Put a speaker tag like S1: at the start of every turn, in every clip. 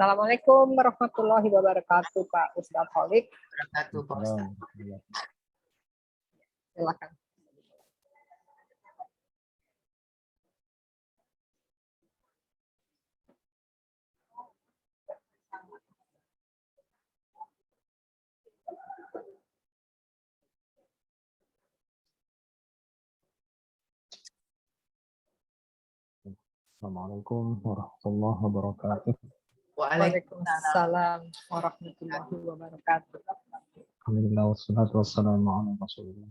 S1: Assalamualaikum warahmatullahi wabarakatuh, Pak Ustadz Holik.
S2: Wabarakatuh, Pak Ustadz.
S1: Silakan.
S3: Assalamualaikum warahmatullahi wabarakatuh.
S1: Waalaikumsalam warahmatullahi wabarakatuh.
S3: Alhamdulillah wassalatu wassalamu ala Rasulillah.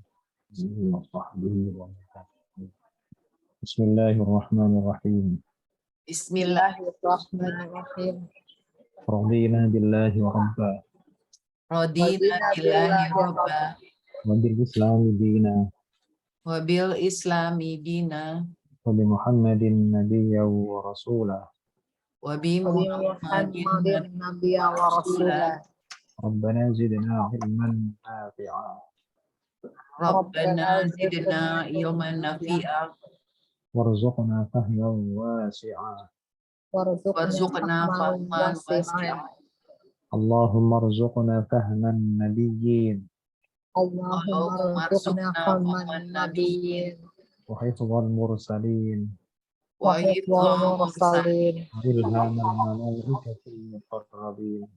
S3: Bismillahirrahmanirrahim.
S1: Bismillahirrahmanirrahim.
S3: Radina billahi wa rabba.
S2: Radina billahi robba.
S3: Wa bil islami dina.
S2: Wabil islami dina.
S3: Wa bi Muhammadin nabiyya wa rasulah.
S2: Wabi
S1: Muhammadin nabiyya wa rasulah.
S3: Rabbana zidna ilman nafi'a.
S2: Rabbana zidna ilman nafi'a.
S3: Warzuqna fahman wasi'a.
S2: Warzuqna fahman wasi'a.
S3: Allahumma arzuqna fahman nabiyyin.
S1: Allahumma arzuqna fahman nabiyyin.
S3: Wa hifdzal mursalin.
S1: Wa hifdzal mursalin.
S3: Wa ilhamal malaikatil muqarrabin.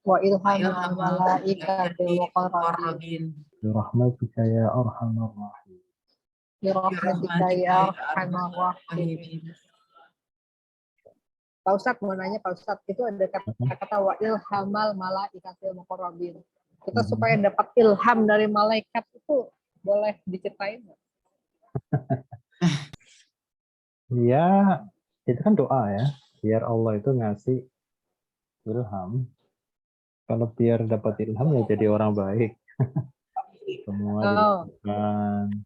S1: Wa ilhamal malaikatil muqarrabin.
S3: Birahmatika ya arhamar rahim.
S1: Birahmatika ya arhamar rahimin. Pak Ustadz mau nanya, Pak Ustadz, itu ada kata-kata wa ilhamal malaikatil muqarrabin. Kita supaya dapat ilham dari malaikat itu boleh diceritain nggak?
S3: Ya, itu kan doa ya. Biar Allah itu ngasih ilham. Kalau biar dapat ilham ya jadi orang baik. Semua dilakukan.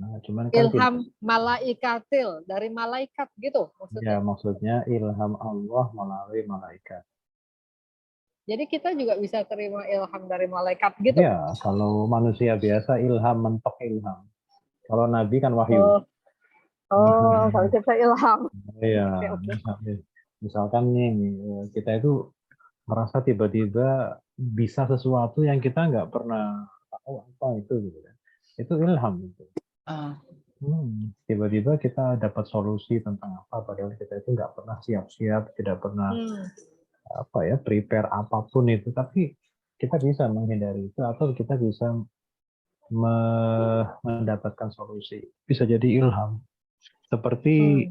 S3: Nah, cuman kan
S1: Ilham malaikatil, dari malaikat gitu maksudnya.
S3: ya, maksudnya ilham Allah melalui malaikat.
S1: Jadi kita juga bisa terima ilham dari malaikat gitu.
S3: Ya, kalau manusia biasa ilham mentok ilham. Kalau Nabi kan wahyu.
S1: Kalau kita ilham.
S3: Iya, misalkan nih kita itu merasa tiba-tiba bisa sesuatu yang kita nggak pernah tahu apa itu gitu kan. Itu ilham gitu. Tiba-tiba kita dapat solusi tentang apa padahal kita itu nggak pernah siap-siap, tidak pernah prepare apapun itu, tapi kita bisa menghindari itu atau kita bisa mendapatkan solusi. Bisa jadi ilham. Seperti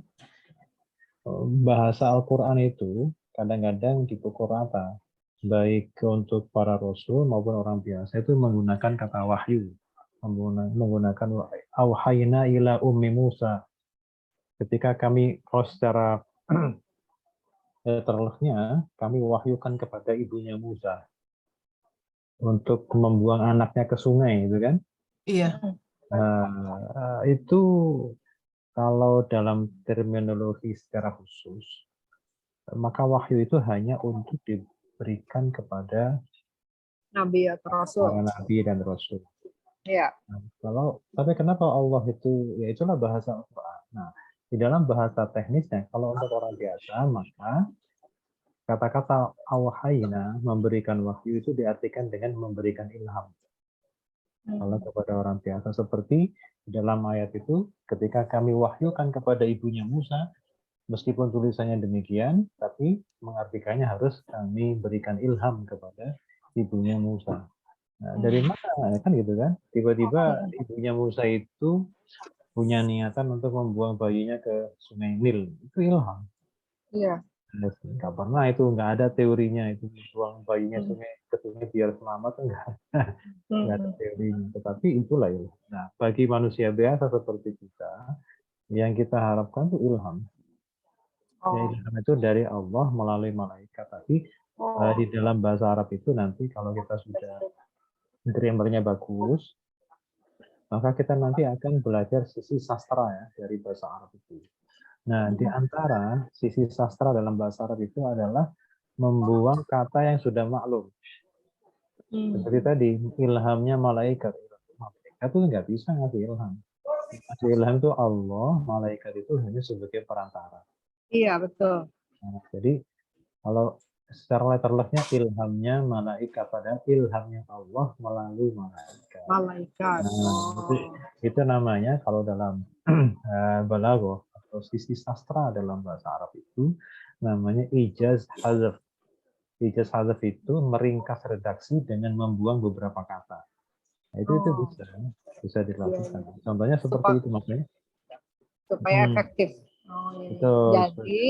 S3: bahasa Al-Quran itu kadang-kadang dipukul rata, baik untuk para rasul maupun orang biasa itu menggunakan kata wahyu, menggunakan awhayna ila ummi Musa. Ketika kami secara terlehnya kami wahyukan kepada ibunya Musa untuk membuang anaknya ke sungai, itu kan?
S2: Iya.
S3: Itu kalau dalam terminologi secara khusus, maka wahyu itu hanya untuk diberikan kepada
S1: Nabi atau Rasul.
S3: para nabi dan rasul.
S1: Ya.
S3: Tapi kenapa Allah itu, ya itulah bahasa Al-Quran. Nah, di dalam bahasa teknisnya, kalau untuk orang biasa, maka kata-kata awhayna, memberikan wahyu itu diartikan dengan memberikan ilham. Kalau kepada orang biasa, seperti dalam ayat itu, ketika kami wahyukan kepada ibunya Musa, meskipun tulisannya demikian, tapi mengartikannya harus kami berikan ilham kepada ibunya Musa. Nah, dari mana? Kan gitu kan? Tiba-tiba ibunya Musa itu punya niatan untuk membuang bayinya ke sungai Nil. Itu ilham.
S1: Iya.
S3: Nggak pernah itu, nggak ada teorinya itu buang bayinya ke sungai biar selamat, nggak ada teorinya. Tetapi itulah ilham. Nah, bagi manusia biasa seperti kita, yang kita harapkan itu ilham. Ya, ilham itu dari Allah melalui malaikat. Tapi di dalam bahasa Arab itu nanti kalau kita sudah grammarnya bagus, maka kita nanti akan belajar sisi sastra ya dari bahasa Arab itu. Nah, di antara sisi sastra dalam bahasa Arab itu adalah membuang kata yang sudah maklum. Seperti tadi, ilhamnya malaikat. Malaikat itu nggak bisa ngasih ilham. Ngasih ilham itu Allah, malaikat itu hanya sebagai perantara.
S1: Iya, betul.
S3: Nah, jadi kalau secara letterless-nya ilhamnya malaikat, pada ilhamnya Allah melalui malaikat.
S1: Malaikat.
S3: Nah, itu namanya kalau dalam balaghah atau sisi sastra dalam bahasa Arab itu namanya ijaz hazaf. Ijaz hazaf itu meringkas redaksi dengan membuang beberapa kata. Nah, itu bisa dilakukan.
S1: Iya.
S3: Contohnya seperti itu makanya.
S1: Supaya efektif. Iya.
S3: Betul.
S1: Jadi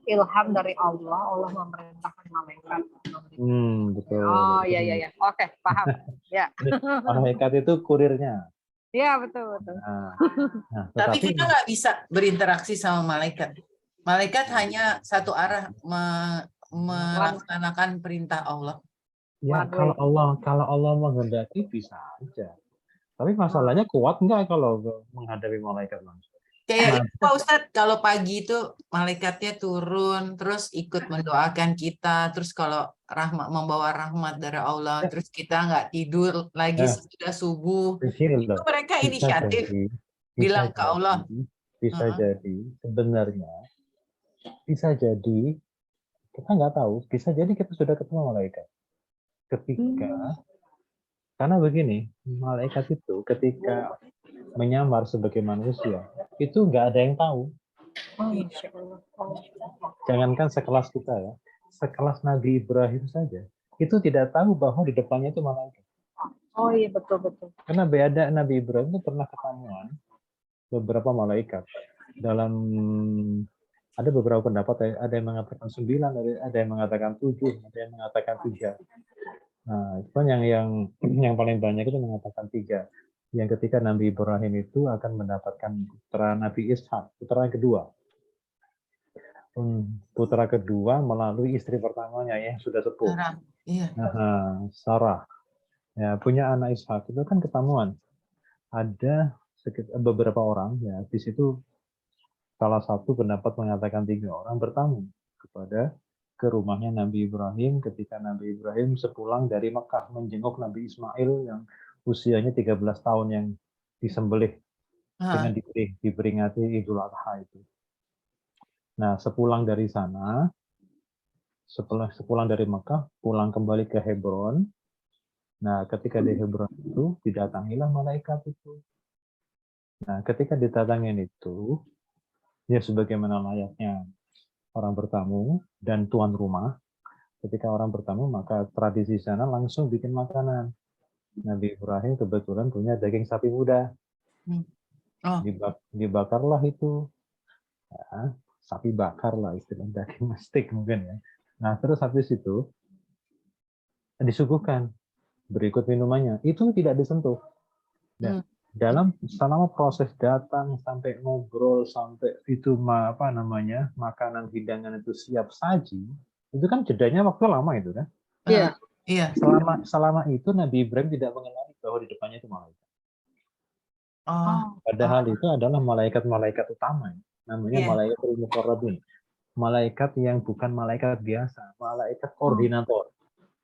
S1: ilham dari Allah, Allah memerintahkan malaikat.
S3: Betul.
S1: Oh iya. Oke, paham. Ya.
S3: Malaikat itu kurirnya.
S1: Iya, betul.
S3: Nah,
S2: Tapi kita nggak bisa berinteraksi sama malaikat. Malaikat hanya satu arah melaksanakan perintah Allah.
S3: Ya, kalau Allah menghendaki bisa aja. Tapi masalahnya kuat nggak kalau menghadapi malaikat langsung?
S2: Kayak itu Pak Ustadz, kalau pagi itu malaikatnya turun, terus ikut mendoakan kita, terus kalau membawa rahmat dari Allah, terus kita nggak tidur lagi sudah subuh, itu mereka inisiatif bilang ke Allah.
S3: Bisa jadi sebenarnya, bisa jadi kita nggak tahu, bisa jadi kita sudah ketemu malaikat. Karena begini, malaikat itu ketika menyamar sebagai manusia, itu nggak ada yang tahu. Jangankan sekelas kita ya, sekelas Nabi Ibrahim saja, itu tidak tahu bahwa di depannya itu malaikat.
S1: Oh iya, betul.
S3: Karena beda, Nabi Ibrahim itu pernah ketemuan beberapa malaikat. Ada beberapa pendapat, ada yang mengatakan 9, ada yang mengatakan 7, ada yang mengatakan 3. Nah, itu yang paling banyak itu mengatakan 3. Yang ketika Nabi Ibrahim itu akan mendapatkan putra Nabi Ishak, putra kedua. Putra kedua melalui istri pertamanya yang sudah sepuh. Sarah. Ya, punya anak Ishak itu kan ketemuan. Ada beberapa orang, ya di situ salah satu pendapat mengatakan 3 orang bertamu ke rumahnya Nabi Ibrahim ketika Nabi Ibrahim sepulang dari Mekah menjenguk Nabi Ismail yang usianya 13 tahun yang disembelih dengan diperingati Idul Adha itu. Nah, sepulang dari sana, sepulang dari Mekah, pulang kembali ke Hebron. Nah, ketika di Hebron itu didatangilah malaikat itu. Nah, ketika didatangin itu, ya sebagaimana layaknya orang bertamu dan tuan rumah, ketika orang bertamu maka tradisi sana langsung bikin makanan. Nabi Ibrahim kebetulan punya daging sapi muda. Dibakarlah itu. Ya, sapi bakar lah istilah, daging steak mungkin ya. Nah, terus habis itu disuguhkan berikut minumannya. Itu tidak disentuh. Nah, selama proses datang sampai ngobrol sampai itu makanan hidangan itu siap saji, itu kan jedanya waktu lama itu kan.
S2: Iya.
S3: Selama itu Nabi Ibrahim tidak mengenali bahwa di depannya itu malaikat. Padahal itu adalah malaikat-malaikat utama, namanya malaikat muqarrabin, malaikat yang bukan malaikat biasa, malaikat koordinator.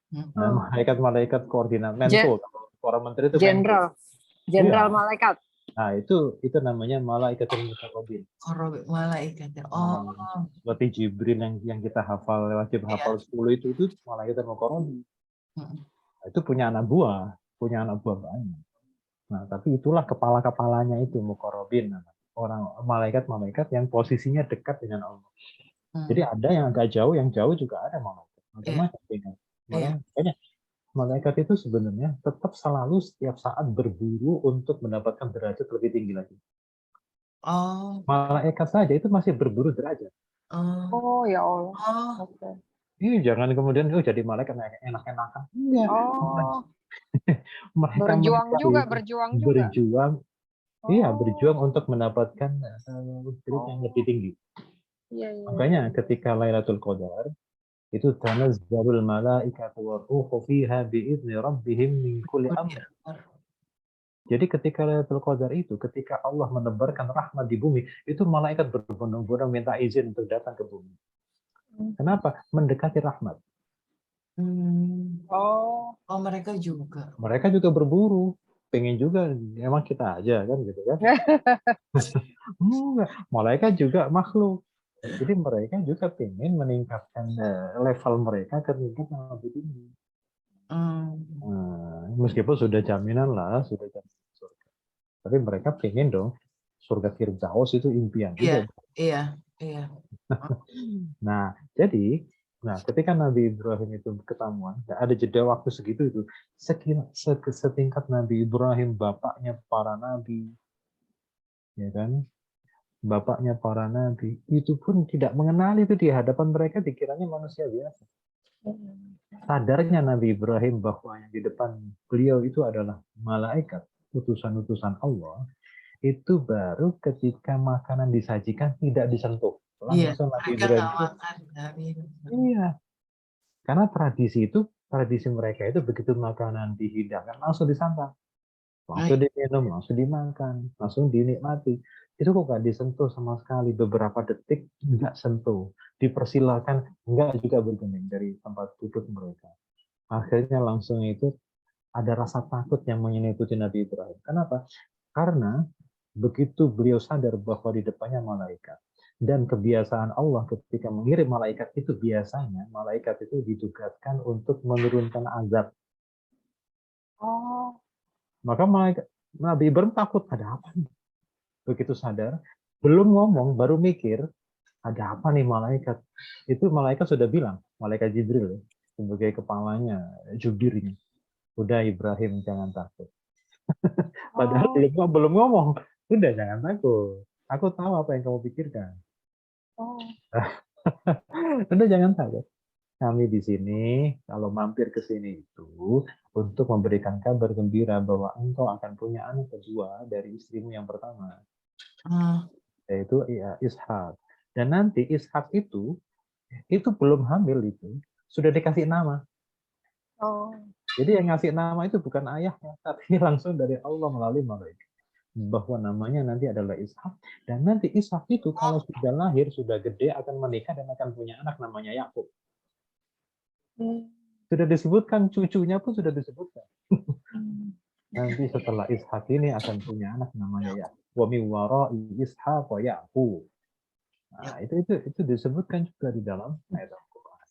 S3: Nah, malaikat koordinator, mentor, para menteri itu
S1: jenderal malaikat.
S3: Nah, itu namanya malaikatul muqarrabin.
S2: Malaikat.
S3: Seperti Jibril yang kita hafal, wajib hafal 10 itu malaikatul muqarrabin. Itu punya anak buah banyak. Nah, tapi itulah kepala-kepalanya itu muqarrabin, orang malaikat-malaikat yang posisinya dekat dengan Allah. Jadi ada yang agak jauh, yang jauh juga ada malaikat. Macam-macam. Makanya malaikat itu sebenarnya tetap selalu setiap saat berburu untuk mendapatkan derajat lebih tinggi lagi. Malaikat saja itu masih berburu derajat.
S1: Oh ya Allah.
S3: Ini jangan kemudian jadi malaikat enak-enakan. Enggak.
S1: Berjuang juga.
S3: Berjuang untuk mendapatkan derajat yang lebih tinggi. Makanya ketika Lailatul Qadar itu tanazzalul malaikatu war-ruhu fiha bi'izni rabbihim min kulli amr. Jadi ketika Lailatul Qadar itu, ketika Allah menebarkan rahmat di bumi, itu malaikat berbondong-bondong minta izin untuk datang ke bumi. Kenapa? Mendekati rahmat. Mereka juga berburu, pengen juga, emang kita aja kan gitu kan? Malaikat juga makhluk. Jadi mereka juga ingin meningkatkan level mereka ke tingkat yang lebih tinggi. Meskipun sudah jaminan lah, sudah jaminan surga. Tapi mereka pengen dong surga Firdaus itu impian
S2: Iya,
S3: juga.
S2: iya, iya.
S3: Nah, jadi, ketika Nabi Ibrahim itu ketemuan, ada jeda waktu segitu itu, setingkat Nabi Ibrahim, bapaknya para nabi, ya kan, bapaknya para nabi, itu pun tidak mengenali itu di hadapan mereka dikiranya manusia biasa. Sadarnya Nabi Ibrahim bahwa yang di depan beliau itu adalah malaikat, utusan-utusan Allah, itu baru ketika makanan disajikan tidak disentuh.
S2: Iya,
S3: Langsung Nabi
S2: mereka
S3: Ibrahim
S2: nggak
S3: itu,
S2: makan.
S3: iya, karena tradisi mereka itu begitu makanan dihidangkan langsung disantap, langsung diminum, langsung dimakan, langsung dinikmati. Itu kok nggak disentuh sama sekali, beberapa detik nggak sentuh, dipersilakan nggak juga bergeming dari tempat duduk mereka. Akhirnya langsung itu ada rasa takut yang menyelimuti Nabi Ibrahim. Kenapa? Karena begitu beliau sadar bahwa di depannya malaikat, dan kebiasaan Allah ketika mengirim malaikat itu biasanya malaikat itu ditugaskan untuk menurunkan azab.
S1: Oh.
S3: Maka Nabi Ibrahim takut, ada apa nih? Begitu sadar, belum ngomong, baru mikir, ada apa nih malaikat? Itu malaikat sudah bilang, malaikat Jibril sebagai kepalanya, jubirnya, udah Ibrahim jangan takut. Padahal belum ngomong, udah jangan takut. Aku tahu apa yang kamu pikirkan.
S1: Oh.
S3: Udah jangan takut. Kami di sini, kalau mampir ke sini itu untuk memberikan kabar gembira bahwa engkau akan punya anak kedua dari istrimu yang pertama, yaitu Ishak. Dan nanti Ishak itu belum hamil itu sudah dikasih nama.
S1: Oh.
S3: Jadi yang ngasih nama itu bukan ayahnya, tapi langsung dari Allah melalui malaikat. Bahwa namanya nanti adalah Ishak. Dan nanti Ishak itu kalau sudah lahir, sudah gede, akan menikah dan akan punya anak namanya Yakub. Sudah disebutkan, cucunya pun sudah disebutkan. Nanti setelah Ishak ini akan punya anak namanya Yakub. Wa min wara'i Ishaq wa Yaqub. Nah, itu disebutkan juga di dalam ayat Al-Qur'an.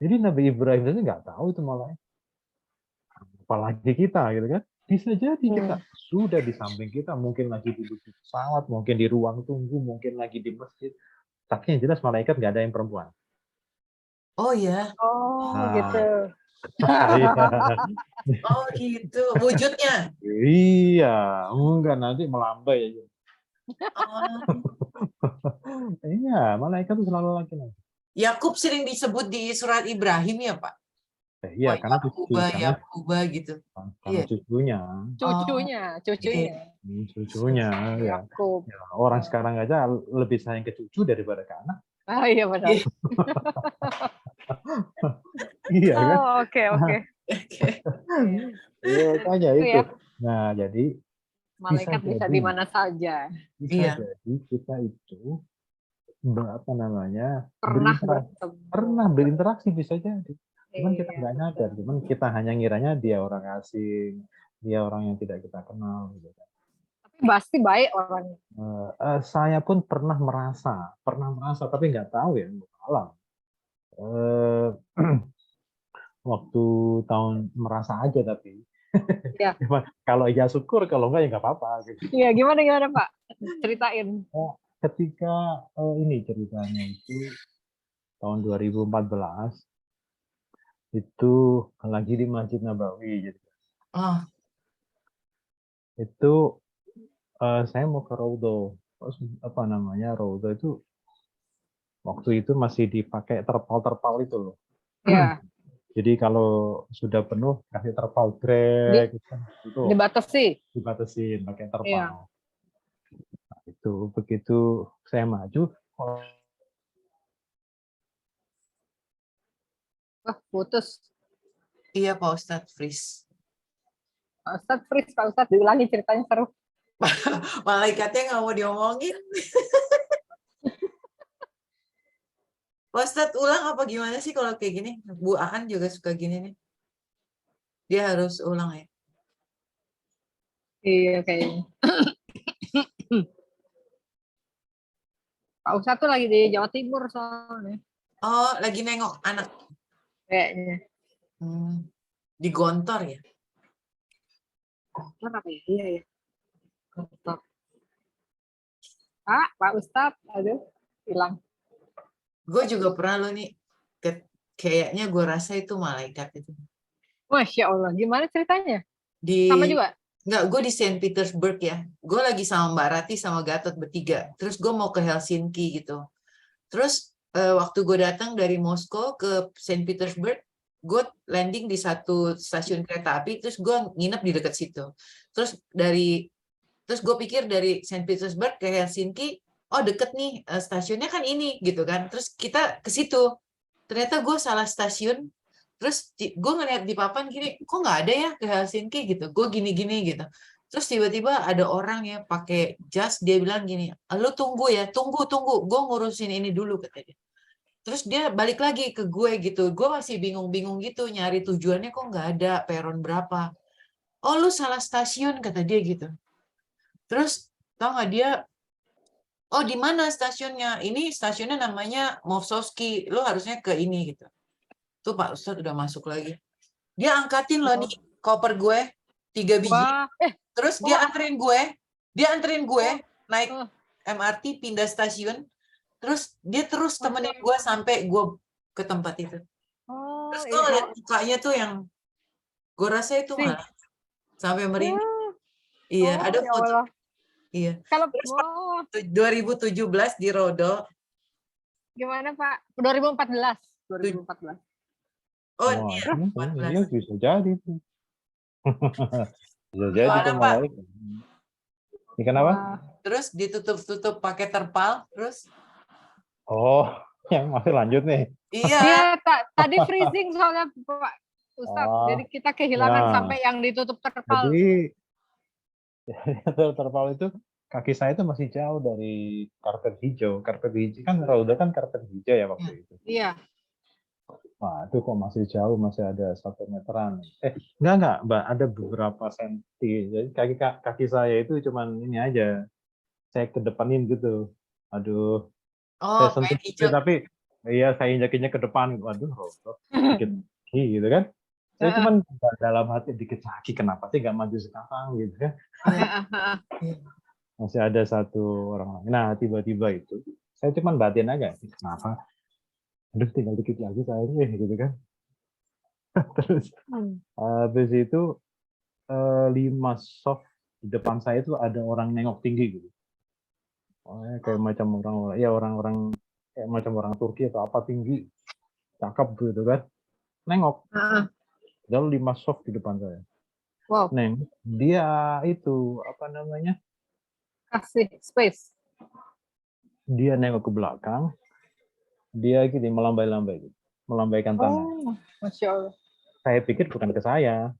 S3: Jadi Nabi Ibrahim itu nggak tahu itu malah. Apalagi kita gitu kan. Bisa jadi kita sudah di samping kita, mungkin lagi duduk di pesawat, mungkin di ruang tunggu, mungkin lagi di masjid. Tapi yang jelas malaikat nggak ada yang perempuan.
S2: Oh ya.
S1: Oh, gitu.
S2: Oh gitu. Wujudnya.
S3: Iya, enggak nanti melambai aja. Iya, malaikat itu selalu laki-laki.
S2: Yakub sering disebut di surat Ibrahim ya, Pak?
S3: Iya, karena
S2: Yakuba gitu.
S3: Karena cucunya. Cucunya, ya.
S1: Yakub.
S3: Ya. Orang sekarang aja lebih sayang ke cucu daripada ke anak.
S1: Ah, iya benar.
S3: Iya kan?
S1: Oke.
S3: Iya, makanya itu.
S1: Ya.
S3: Nah, jadi
S1: malaikat bisa di mana saja.
S2: Iya.
S3: Jadi kita itu
S1: pernah
S3: berinteraksi bisa jadi. Cuman kita nggak nyadar, cuman kita hanya ngiranya dia orang asing, dia orang yang tidak kita kenal. Gitu.
S1: Tapi pasti baik orangnya.
S3: Saya pun pernah merasa, tapi nggak tahu ya, alam. Waktu tahun merasa aja tapi.
S1: Ya.
S3: Kalau ya syukur, kalau enggak ya nggak apa-apa. Gitu.
S1: Iya, gimana Pak? Ceritain.
S3: Ketika ini ceritanya itu tahun 2014 itu lagi di Masjid Nabawi gitu. Itu saya mau ke Raudhah. Raudhah itu waktu itu masih dipakai terpal itu loh.
S1: Iya.
S3: Jadi kalau sudah penuh kasih terpal grek itu dibatasin pakai terpal. Iya. Nah, itu begitu saya maju
S1: putus.
S2: Iya Pak Ustadz freeze.
S1: Pak Ustadz diulangi ceritanya seru.
S2: Malaikatnya nggak mau diomongin. Pak Ustadz ulang apa gimana sih kalau kayak gini? Bu Aan juga suka gini nih. Dia harus ulang ya.
S1: Iya kayaknya. Pak Ustadz tuh lagi di Jawa Timur soalnya.
S2: Oh, lagi nengok anak.
S1: Kayaknya.
S2: Di Gontor ya?
S1: Gontor apa ya? Iya ya. Gontor. Pak Ustadz, aduh, hilang.
S2: Gue juga pernah loh nih. Kayaknya gue rasa itu malaikat itu.
S1: Masya Allah, gimana ceritanya?
S2: Di
S1: Sama juga?
S2: Enggak, gue di Saint Petersburg ya. Gue lagi sama Mbak Rati sama Gatot bertiga. Terus gue mau ke Helsinki gitu. Terus waktu gue datang dari Moskow ke Saint Petersburg, gue landing di satu stasiun kereta api. Terus gue nginep di dekat situ. Terus gue pikir dari Saint Petersburg ke Helsinki, oh deket nih stasiunnya kan ini gitu kan. Terus kita ke situ. Ternyata gue salah stasiun. Terus gue ngeliat di papan gini, kok nggak ada ya ke Helsinki gitu. Gue gini-gini gitu. Terus tiba-tiba ada orang ya pakai jas, dia bilang gini, lu tunggu ya, tunggu, gue ngurusin ini dulu katanya. Terus dia balik lagi ke gue gitu. Gue masih bingung-bingung gitu, nyari tujuannya kok nggak ada, peron berapa. Oh lu salah stasiun kata dia gitu. Terus tau nggak dia, oh di mana stasiunnya? Ini stasiunnya namanya Moskovski, lu harusnya ke ini gitu. Tuh Pak Ustadz udah masuk lagi. Dia angkatin loh nih koper gue 3 biji.
S1: Wah,
S2: Terus dia anterin gue naik
S1: Oh.
S2: MRT pindah stasiun. Terus dia terus temenin gue sampai gue ke tempat itu.
S1: Oh,
S2: Terus gue ngeliat mukanya tuh yang gue rasa itu
S1: Sih.
S2: malah sampai merinding.
S1: Oh,
S2: Iya, ada
S1: ya
S2: foto.
S1: Allah.
S2: Iya.
S1: Kalau
S2: Terus 2017 di Rodo.
S1: gimana Pak? 2014. 2014.
S2: Oh,
S3: Wah,
S2: iya,
S3: iya
S2: 14.
S3: bisa jadi tuh. Bisa jadi
S2: Gimana,
S3: tuh
S2: Pak?
S3: malaikat. Ini kenapa?
S1: Wah.
S2: Terus ditutup-tutup pakai terpal, terus?
S3: Oh, yang masih lanjut nih.
S2: Iya.
S1: Iya, tadi freezing soalnya Pak Ustadz.
S3: Oh,
S1: Jadi kita kehilangan
S3: ya.
S1: sampai yang ditutup terpal.
S3: Jadi terpal itu kaki saya itu masih jauh dari karpet hijau. Karpet hijau kan Rauda kan karpet hijau ya waktu itu.
S1: Iya.
S3: Wah, itu kok masih jauh, masih ada 1 meteran. Enggak, Mbak, ada beberapa senti. Jadi kaki saya itu cuman ini aja. Saya kedepanin gitu. Aduh,
S2: Oh,
S3: saya sentuh
S2: kain hijau.
S3: tapi iya saya injakinnya ke depan. Waduh, roboh. Dikit lagi gitu kan. Saya cuman dalam hati dikit lagi, kenapa sih nggak maju sekarang gitu kan. Masih ada 1 orang lagi. Nah, tiba-tiba itu saya cuman batin aja, kenapa? Aduh, tinggal dikit lagi saya nih gitu kan. Terus habis itu 5 soft di depan saya itu ada orang nengok tinggi gitu. Kayak macam orang-orang kayak macam orang Turki atau apa tinggi, cakep gitu kan. Nengok. Lalu 5 soft di depan saya.
S1: Wow.
S3: Neng, dia itu apa namanya?
S1: Kasih space.
S3: Dia nengok ke belakang. Dia gini melambai-lambai gitu. Melambaikan tangan.
S1: Oh, Masya Allah.
S3: Saya pikir bukan ke saya.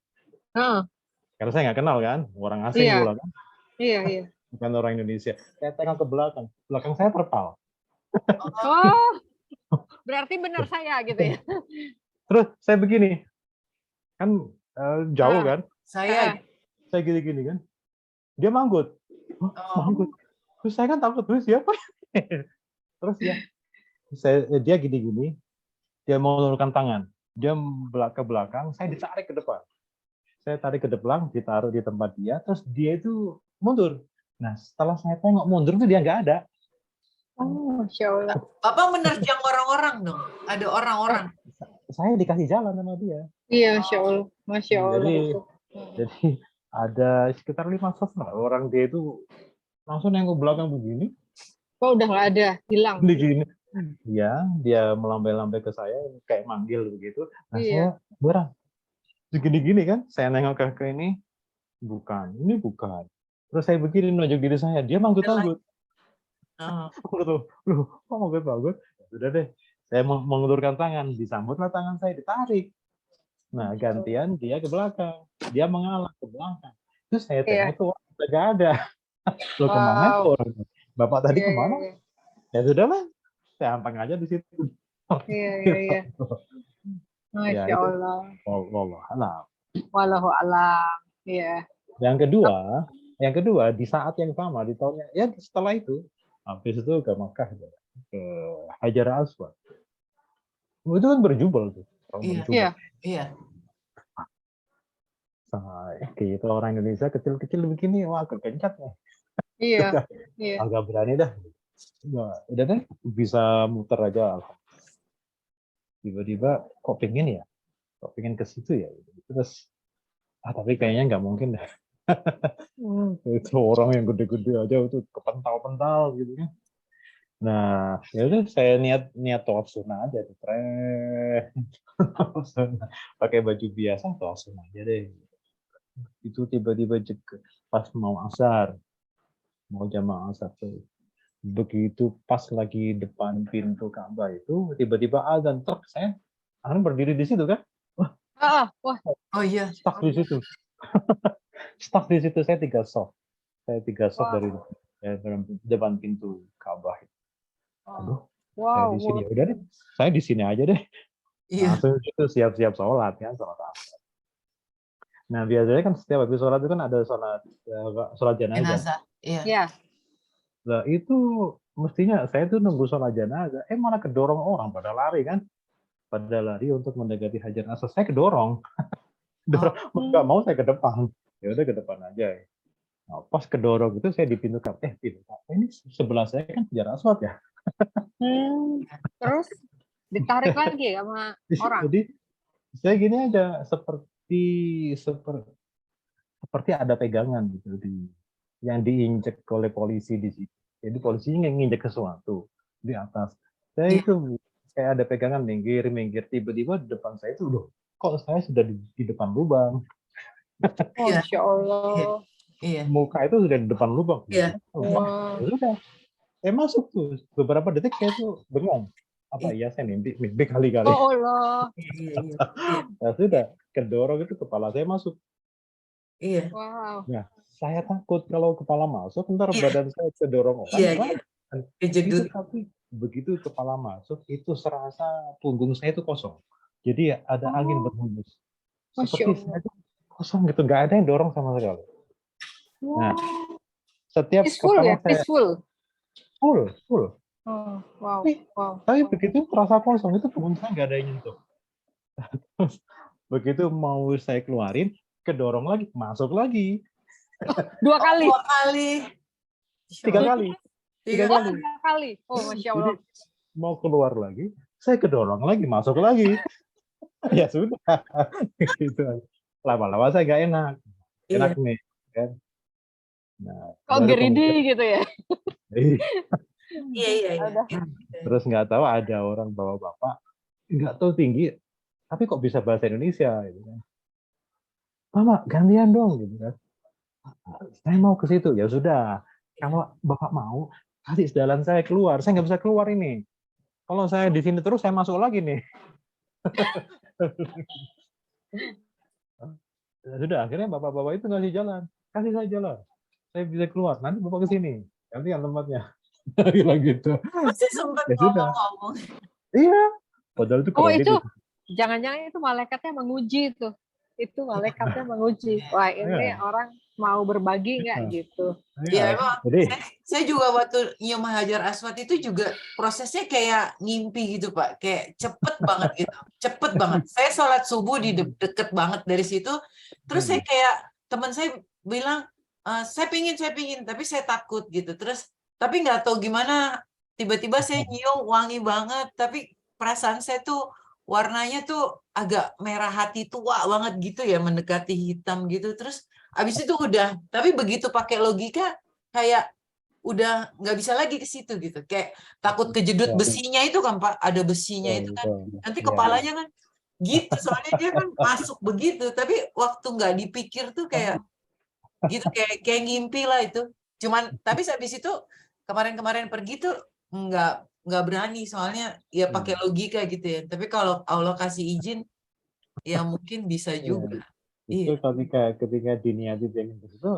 S3: Karena saya nggak kenal kan, orang asing pula kan.
S1: Iya.
S3: Bukan orang Indonesia. Saya tengok ke belakang. Belakang saya terpal.
S1: Oh, berarti benar saya gitu ya.
S3: Terus saya begini. Kan jauh kan.
S2: Saya
S3: Gini kan. Dia manggut. Manggut. Terus saya kan takut, terus siapa? Terus dia gini. Dia mau menurunkan tangan. Dia ke belakang, saya ditarik ke depan. Saya tarik ke depan, ditaruh di tempat dia, terus dia itu mundur. Nah, setelah saya tengok mundur tuh dia nggak ada.
S1: Oh, Masya Allah.
S2: Bapak menerjang orang-orang dong. Ada orang-orang.
S3: Saya dikasih jalan sama dia.
S1: Iya, Masya Allah. Masya Allah.
S3: Jadi ada sekitar 5 soft lah. Orang dia itu langsung nengok belakang begini.
S1: Kok udah nggak ada, hilang.
S3: Begini. Ya, dia melambai-lambai ke saya kayak manggil begitu. Nah, saya berang. Segini-gini kan, saya nengok ke ini, ini bukan. Terus saya begini nunjuk diri saya, dia manggut-manggut. Loh, kok manggut-manggut? Sudah deh, saya mengulurkan tangan, disambutlah tangan saya, ditarik. Nah, gantian dia ke belakang, dia mengalah ke belakang. Terus saya tengok tuh, nggak ada. Loh, kemana tuh orang? Bapak tadi kemana? Ya sudahlah, saya ampang aja di situ.
S1: Iya. Masya Allah. Wallahu a'lam. Iya.
S3: Yang kedua, di saat yang sama, di tahunnya, ya setelah itu, Habis itu ke Makkah, ke Hajar Aswad. Itu kan berjubel tuh, orang
S2: Iya.
S3: berjubel.
S1: Iya.
S2: Iya.
S3: Kita orang Indonesia kecil-kecil begini, wah kegencat nih.
S1: Iya. Iya.
S3: Agak berani dah. Udah deh, bisa muter aja. Tiba-tiba kok pengen ke situ ya. Terus, tapi kayaknya nggak mungkin dah. Itu orang yang gede-gede aja itu kepental-pental gitu kan. Nah, ya udah saya niat tawaf sunnah aja tuh, pakai baju biasa tawaf sunnah aja deh. Itu tiba-tiba pas mau jamaah asar tuh. Begitu pas lagi depan pintu Ka'bah itu tiba-tiba azan, truk saya berdiri di situ kan.
S1: Wah.
S2: Oh iya.
S3: Stuck di situ. Stuck di situ, saya 3 soft. Dari depan pintu Ka'bah. Aduh, saya
S1: Wow.
S3: di sini. Udah deh, saya di sini aja deh.
S2: Iya.
S3: Langsung itu siap-siap sholat kan, sholat asar. Nah biasanya kan setiap habis sholat itu kan ada sholat jenazah.
S2: Jenazah. Iya.
S1: Iya.
S3: Nah itu mestinya saya tuh nunggu sholat jenazah, malah kedorong orang pada lari kan, untuk mendekati Hajar Aswad. Saya kedorong, nggak mau saya ke depan. Ya udah ke depan aja. Nah, pas kedorong itu saya di pintu Ka'bah. Ini sebelah saya kan Hajar Aswad ya.
S1: Terus ditarik lagi sama orang.
S3: Jadi saya gini aja, seperti ada pegangan gitu yang diinjek oleh polisi di situ. Jadi polisinya nginjek sesuatu di atas. Saya itu kayak ada pegangan minggir, tiba-tiba di depan saya itu kok saya sudah di depan lubang.
S1: Masya Allah.
S2: Iya.
S3: Muka itu sudah di depan lubang.
S2: Iya.
S1: Wah.
S3: Ya sudah. Saya masuk tuh. Beberapa detik saya tuh bengong. Apa ya saya mimpi kali-kali.
S1: Oh Allah.
S2: Iya.
S3: Ya sudah, kedorong itu kepala saya masuk.
S2: Iya.
S1: Wow.
S3: Nah, saya takut kalau kepala masuk, ntar badan saya kedorong orang.
S2: Iya.
S3: Itu tapi begitu kepala masuk, itu serasa punggung saya itu kosong. Jadi ada angin berhembus. Seperti saya itu kosong gitu, nggak ada yang dorong sama sekali. Nah, setiap
S1: peaceful
S3: kepala
S1: ya, peaceful.
S3: Full.
S1: Oh, wow.
S3: Tapi begitu terasa kosong, itu punggung saya nggak ada yang nyentuh. Begitu mau saya keluarin, kedorong lagi, masuk lagi.
S1: 2 kali.
S2: 2 kali.
S3: 3 kali. 3 kali.
S1: 3 kali. Oh, Masya Allah.
S3: Jadi mau keluar lagi, saya kedorong lagi, masuk lagi. Ya sudah. Gitu. Lama-lama saya nggak enak. Enak nih. Kan? Nah,
S1: kok geridi gitu ya?
S2: Iya.
S3: Terus nggak tahu ada orang bawa bapak, nggak tahu tinggi, tapi kok bisa bahasa Indonesia gitu kan. Mama gantian dong gitu kan. Saya mau ke situ. Ya sudah, kalau bapak mau kasih jalan saya keluar, saya nggak bisa keluar ini. Kalau saya di sini terus saya masuk lagi nih. Ya sudah, akhirnya bapak-bapak itu ngasih jalan, kasih saya jalan, saya bisa keluar. Nanti bapak ke sini, gantian tempatnya. Bilang gitu.
S2: Masih sempat
S3: Ya sudah.
S2: ngomong.
S3: Iya. Padahal itu
S1: Oh itu, jangan-jangan itu malaikatnya menguji tuh. Itu malaikatnya menguji. Wah ini orang mau berbagi nggak gitu.
S2: Ya emang, saya juga waktu nyium Hajar Aswad itu juga prosesnya kayak ngimpi gitu Pak. Kayak cepet banget gitu. Cepet banget. Saya sholat subuh di deket banget dari situ. Terus saya kayak, teman saya bilang, saya pingin, tapi saya takut gitu. Terus, tapi nggak tahu gimana, tiba-tiba saya nyium wangi banget. Tapi perasaan saya tuh, warnanya tuh agak merah hati tua banget gitu ya, mendekati hitam gitu. Terus abis itu udah, tapi begitu pakai logika kayak udah nggak bisa lagi ke situ gitu. Kayak takut kejedut besinya itu kan Pak, ada besinya itu kan. Nanti kepalanya kan gitu, soalnya dia kan masuk begitu. Tapi waktu nggak dipikir tuh kayak gitu, kayak ngimpi lah itu. Cuman tapi habis itu kemarin pergi tuh nggak berani, soalnya ya pakai logika gitu ya. Tapi kalau Allah kasih izin ya mungkin bisa juga.
S3: Itu ketika diniati pengen ke situ,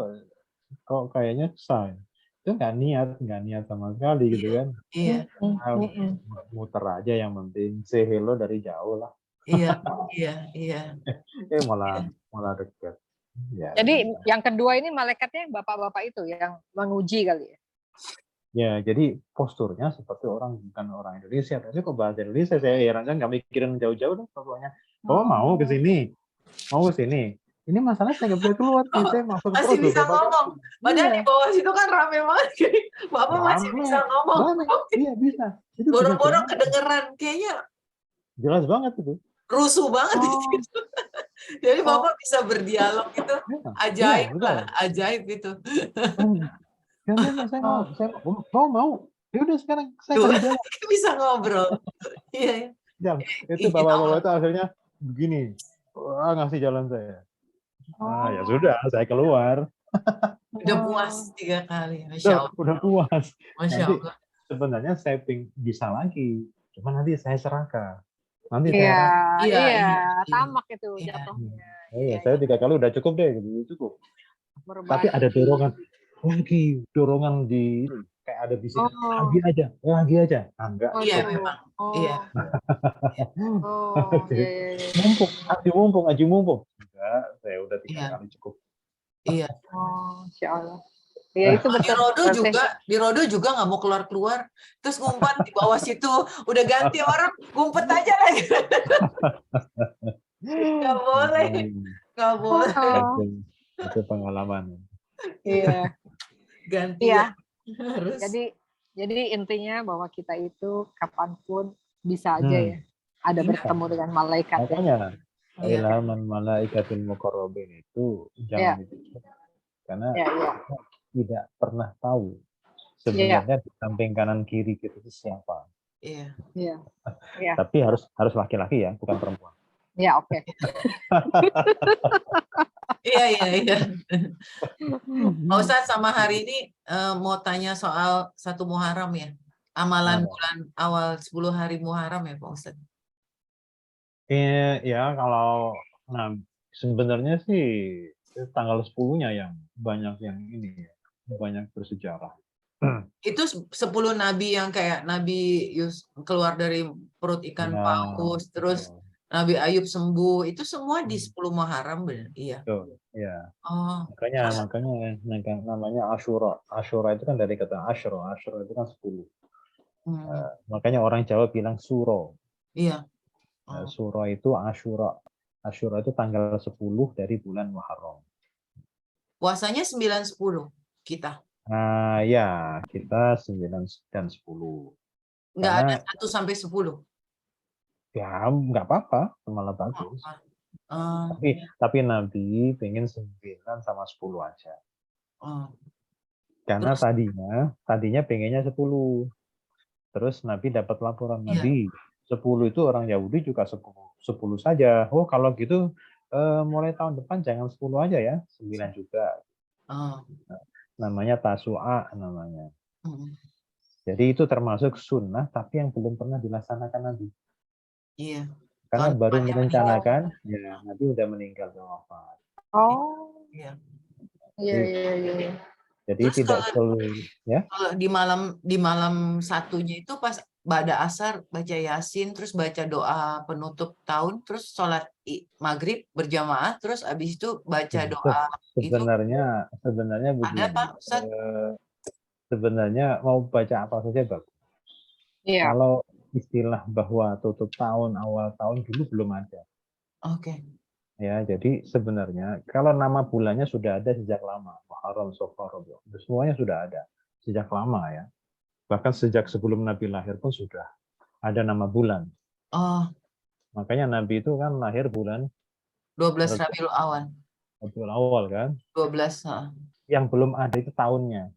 S3: kok kayaknya susah. Itu nggak niat sama sekali gitu kan.
S2: Iya.
S3: Muter aja yang penting, say hello dari jauh lah.
S2: Iya.
S3: Malah dekat. Ya,
S1: jadi yang kedua ini malaikatnya bapak-bapak itu yang menguji kali ya.
S3: Ya, jadi posturnya seperti orang bukan orang Indonesia. Tapi kok bahasa Indonesia saya heran kan nggak mikirin jauh-jauh deh pokoknya. Oh mau ke sini, mau ke sini. Ini masalah saya nggak bisa keluar sih, saya masuk
S2: Masih
S3: terus
S2: bisa
S3: beberapa
S2: ngomong.
S3: kali.
S2: Padahal
S3: Iya,
S2: di bawah situ kan rame banget. Bapak masih bisa
S3: rame,
S2: ngomong.
S3: rame. Iya bisa. Itu bisa
S2: Boro-boro
S3: jelas,
S2: kedengeran. Kayaknya
S3: jelas banget itu.
S2: rusuh banget di
S1: Oh,
S2: situ. Jadi
S1: oh,
S2: Bapak bisa berdialog itu
S3: Iya, iya
S2: ajaib
S3: betul.
S2: lah. Ajaib itu.
S3: Dan
S2: Oh,
S3: saya mau. Ya udah sekarang saya
S2: tuh
S3: kasih jalan.
S2: bisa ngobrol. Iya, iya.
S3: Jalan. Itu
S2: Izin
S3: bapak-bapak
S2: Allah.
S3: itu akhirnya begini, wah ngasih jalan saya. Ah ya
S1: oh,
S3: sudah, saya keluar.
S2: Udah puas
S1: oh.
S2: 3 kali. Masya Allah.
S3: Udah puas.
S2: Masya
S3: Nanti
S2: Allah.
S3: sebenarnya saya bisa lagi. Cuma nanti saya serakah. Nanti
S1: Iya,
S3: saya rasa,
S2: Iya,
S1: iya,
S2: iya, iya.
S1: tamak itu
S2: Iya,
S1: jatuhnya.
S3: oh ya
S1: Iya,
S3: saya
S1: iya,
S3: 3 kali udah cukup deh, gitu cukup. Tapi
S1: berbagi.
S3: ada dorongan lagi, dorongan di ini, kayak ada bisikan
S1: Oh,
S3: lagi aja. Ah, enggak,
S2: iya
S3: stop.
S1: waduh.
S2: memang. Iya,
S1: Oh,
S2: iya,
S1: oh, iya, iya, iya.
S3: Aji mumpung. Enggak, saya udah 3 kali cukup.
S2: iya.
S1: Oh, Insya Allah. Ya itu
S2: Kalau
S1: betul berarti.
S2: Di Rodo juga nggak mau keluar-keluar. Terus ngumpet di bawah situ. Udah ganti orang, ngumpet aja lagi. Nggak boleh. Nggak boleh.
S1: Oh,
S3: Itu pengalaman.
S2: Iya,
S1: iya,
S2: gantian.
S1: iya.
S2: Harus.
S1: Jadi intinya bahwa kita itu kapanpun bisa aja
S3: Hmm,
S1: ya ada
S2: Iya,
S1: bertemu dengan malaikat ya.
S3: makanya
S2: iya,
S3: ilhaman malaikatil muqarrabin itu jangan
S1: Iya,
S3: dipikir karena
S1: iya, iya,
S3: kita tidak pernah tahu
S1: iya,
S3: sebenarnya di samping kanan kiri kita itu siapa.
S2: iya.
S1: iya, iya,
S3: Tapi harus laki-laki ya, bukan perempuan.
S1: iya, oke.
S2: Iya, iya, iya. Pak Ustadz sama hari ini mau tanya soal 1 Muharram ya. Amalan
S3: Nah,
S2: bulan awal 10 hari Muharram ya Pak Ustadz.
S3: ya kalau nah sebenarnya sih tanggal 10-nya yang banyak yang ini ya, banyak bersejarah.
S2: Itu 10 nabi yang kayak Nabi keluar dari perut ikan
S3: Ya,
S2: paus, terus
S3: betul.
S2: Nabi Ayub sembuh, itu semua di 10 Muharram benar? Iya.
S3: Betul. Ya.
S2: Oh,
S3: Makanya
S2: terus
S3: namanya Asyura. Asyura itu kan dari kata Asyro. Asyro itu kan 10.
S2: hmm,
S3: Makanya orang Jawa bilang Suro.
S2: iya. Oh.
S3: Suro itu Asyura. Asyura itu tanggal 10 dari bulan Muharram.
S2: Puasanya 9-10 kita.
S3: Nah, ya, kita 9 dan 10.
S2: Nggak ada
S3: Karena
S2: 1-10.
S3: ya nggak apa-apa, malah
S2: Oh,
S3: bagus.
S2: oh,
S3: Tapi Nabi pengen 9 sama 10 aja.
S2: oh.
S3: Karena
S2: Terus
S3: tadinya pengennya 10. Terus Nabi dapat laporan,
S2: iya.
S3: Nabi 10 itu orang Yahudi juga 10 saja. Oh kalau gitu mulai tahun depan jangan 10 aja ya, 9 juga.
S2: Oh.
S3: Namanya Tasu'a namanya.
S2: Hmm.
S3: Jadi itu termasuk sunnah tapi yang belum pernah dilaksanakan Nabi.
S2: Iya.
S3: Karena
S2: Tahun
S3: baru
S2: depannya meninggal.
S3: merencanakan, ya Nabi udah meninggal wafat.
S1: Oh,
S2: Iya.
S1: iya, iya, iya.
S3: Jadi
S2: Terus
S3: tidak seluruh ya.
S2: kalau di malam satunya itu pas Ba'da Asar baca Yasin, terus baca doa penutup tahun, terus sholat maghrib berjamaah, terus abis itu baca doa itu
S3: Sebenarnya
S2: ada
S3: begini.
S2: Pak Ustadz?
S3: Sebenarnya mau baca apa saja bagus.
S1: Iya,
S3: Kalau istilah bahwa tutup tahun, awal tahun dulu belum ada.
S2: Oke.
S3: Ya, jadi sebenarnya kalau nama bulannya sudah ada sejak lama, Muharram, Safar, Rabiul, semuanya sudah ada sejak lama ya. Bahkan sejak sebelum Nabi lahir pun sudah ada nama bulan.
S2: Oh,
S3: Makanya Nabi itu kan lahir bulan
S2: 12 Rabiul Awal.
S3: Rabiul Awal kan.
S2: 12.
S3: Yang belum ada itu tahunnya.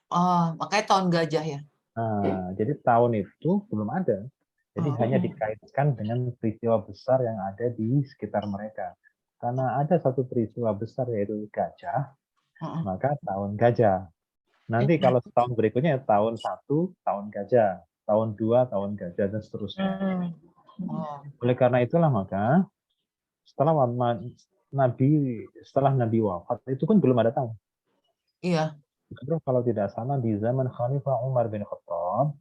S2: Oh, makanya tahun gajah ya.
S3: Nah, jadi tahun itu belum ada. Jadi
S2: Oh,
S3: hanya dikaitkan dengan peristiwa besar yang ada di sekitar mereka. Karena ada satu peristiwa besar yaitu gajah,
S2: oh,
S3: maka tahun gajah. Nanti kalau tahun berikutnya tahun 1, tahun gajah. Tahun 2, tahun gajah, dan seterusnya.
S1: Hmm.
S2: oh.
S3: Oleh karena itulah maka setelah Nabi wafat, itu pun belum ada tahun.
S2: Iya.
S3: Terus kalau tidak salah di zaman Khalifah Umar bin Khattab,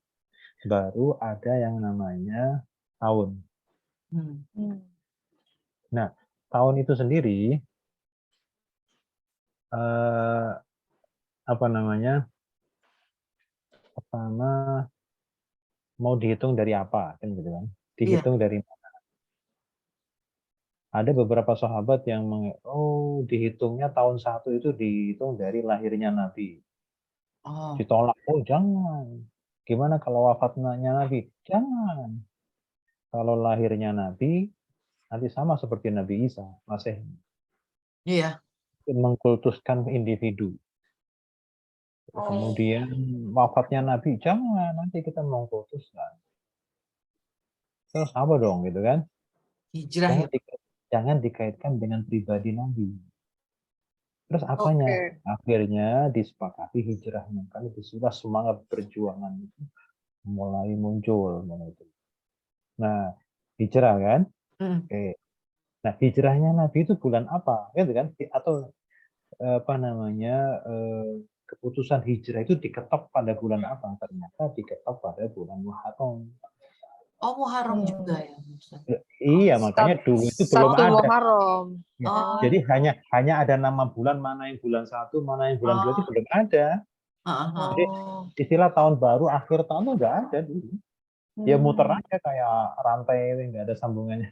S3: baru ada yang namanya tahun.
S2: Hmm.
S3: Nah, tahun itu sendiri apa namanya? pertama mau dihitung dari apa, kan gitu kan?
S2: Iya.
S3: Dihitung dari mana? Ada beberapa sahabat yang dihitungnya tahun 1 itu dihitung dari lahirnya Nabi.
S2: Oh,
S3: Ditolak, oh jangan. Gimana kalau wafatnya Nabi? Jangan. Kalau lahirnya Nabi, nanti sama seperti Nabi Isa, masih
S2: iya.
S3: mengkultuskan individu.
S1: Oh.
S3: Kemudian wafatnya Nabi, jangan, nanti kita mengkultuskan. Terus apa dong gitu kan?
S2: Hijrah ya.
S3: Jangan dikaitkan dengan pribadi Nabi. Terus apanya?
S1: Oke.
S3: Akhirnya disepakati hijrahnya. Kan disitulah semangat perjuangan itu mulai muncul. Nah, hijrah kan?
S2: Hmm.
S3: Oke. Nah, hijrahnya Nabi itu bulan apa? Gitu kan? Atau apa namanya, keputusan hijrah itu diketok pada bulan apa? Ternyata diketok pada bulan Muharram.
S2: Oh, Muharram juga ya, Ustaz.
S3: Iya, makanya dulu itu belum
S1: 1
S3: ada.
S1: Muharram.
S3: Ya,
S2: Oh.
S3: jadi hanya ada nama bulan, mana yang bulan 1, mana yang bulan 2 itu belum ada. Jadi
S1: Oh.
S3: istilah tahun baru, akhir tahun tuh nggak ada dulu. Ya muter
S1: Hmm.
S3: aja kayak rantai, nggak ada sambungannya.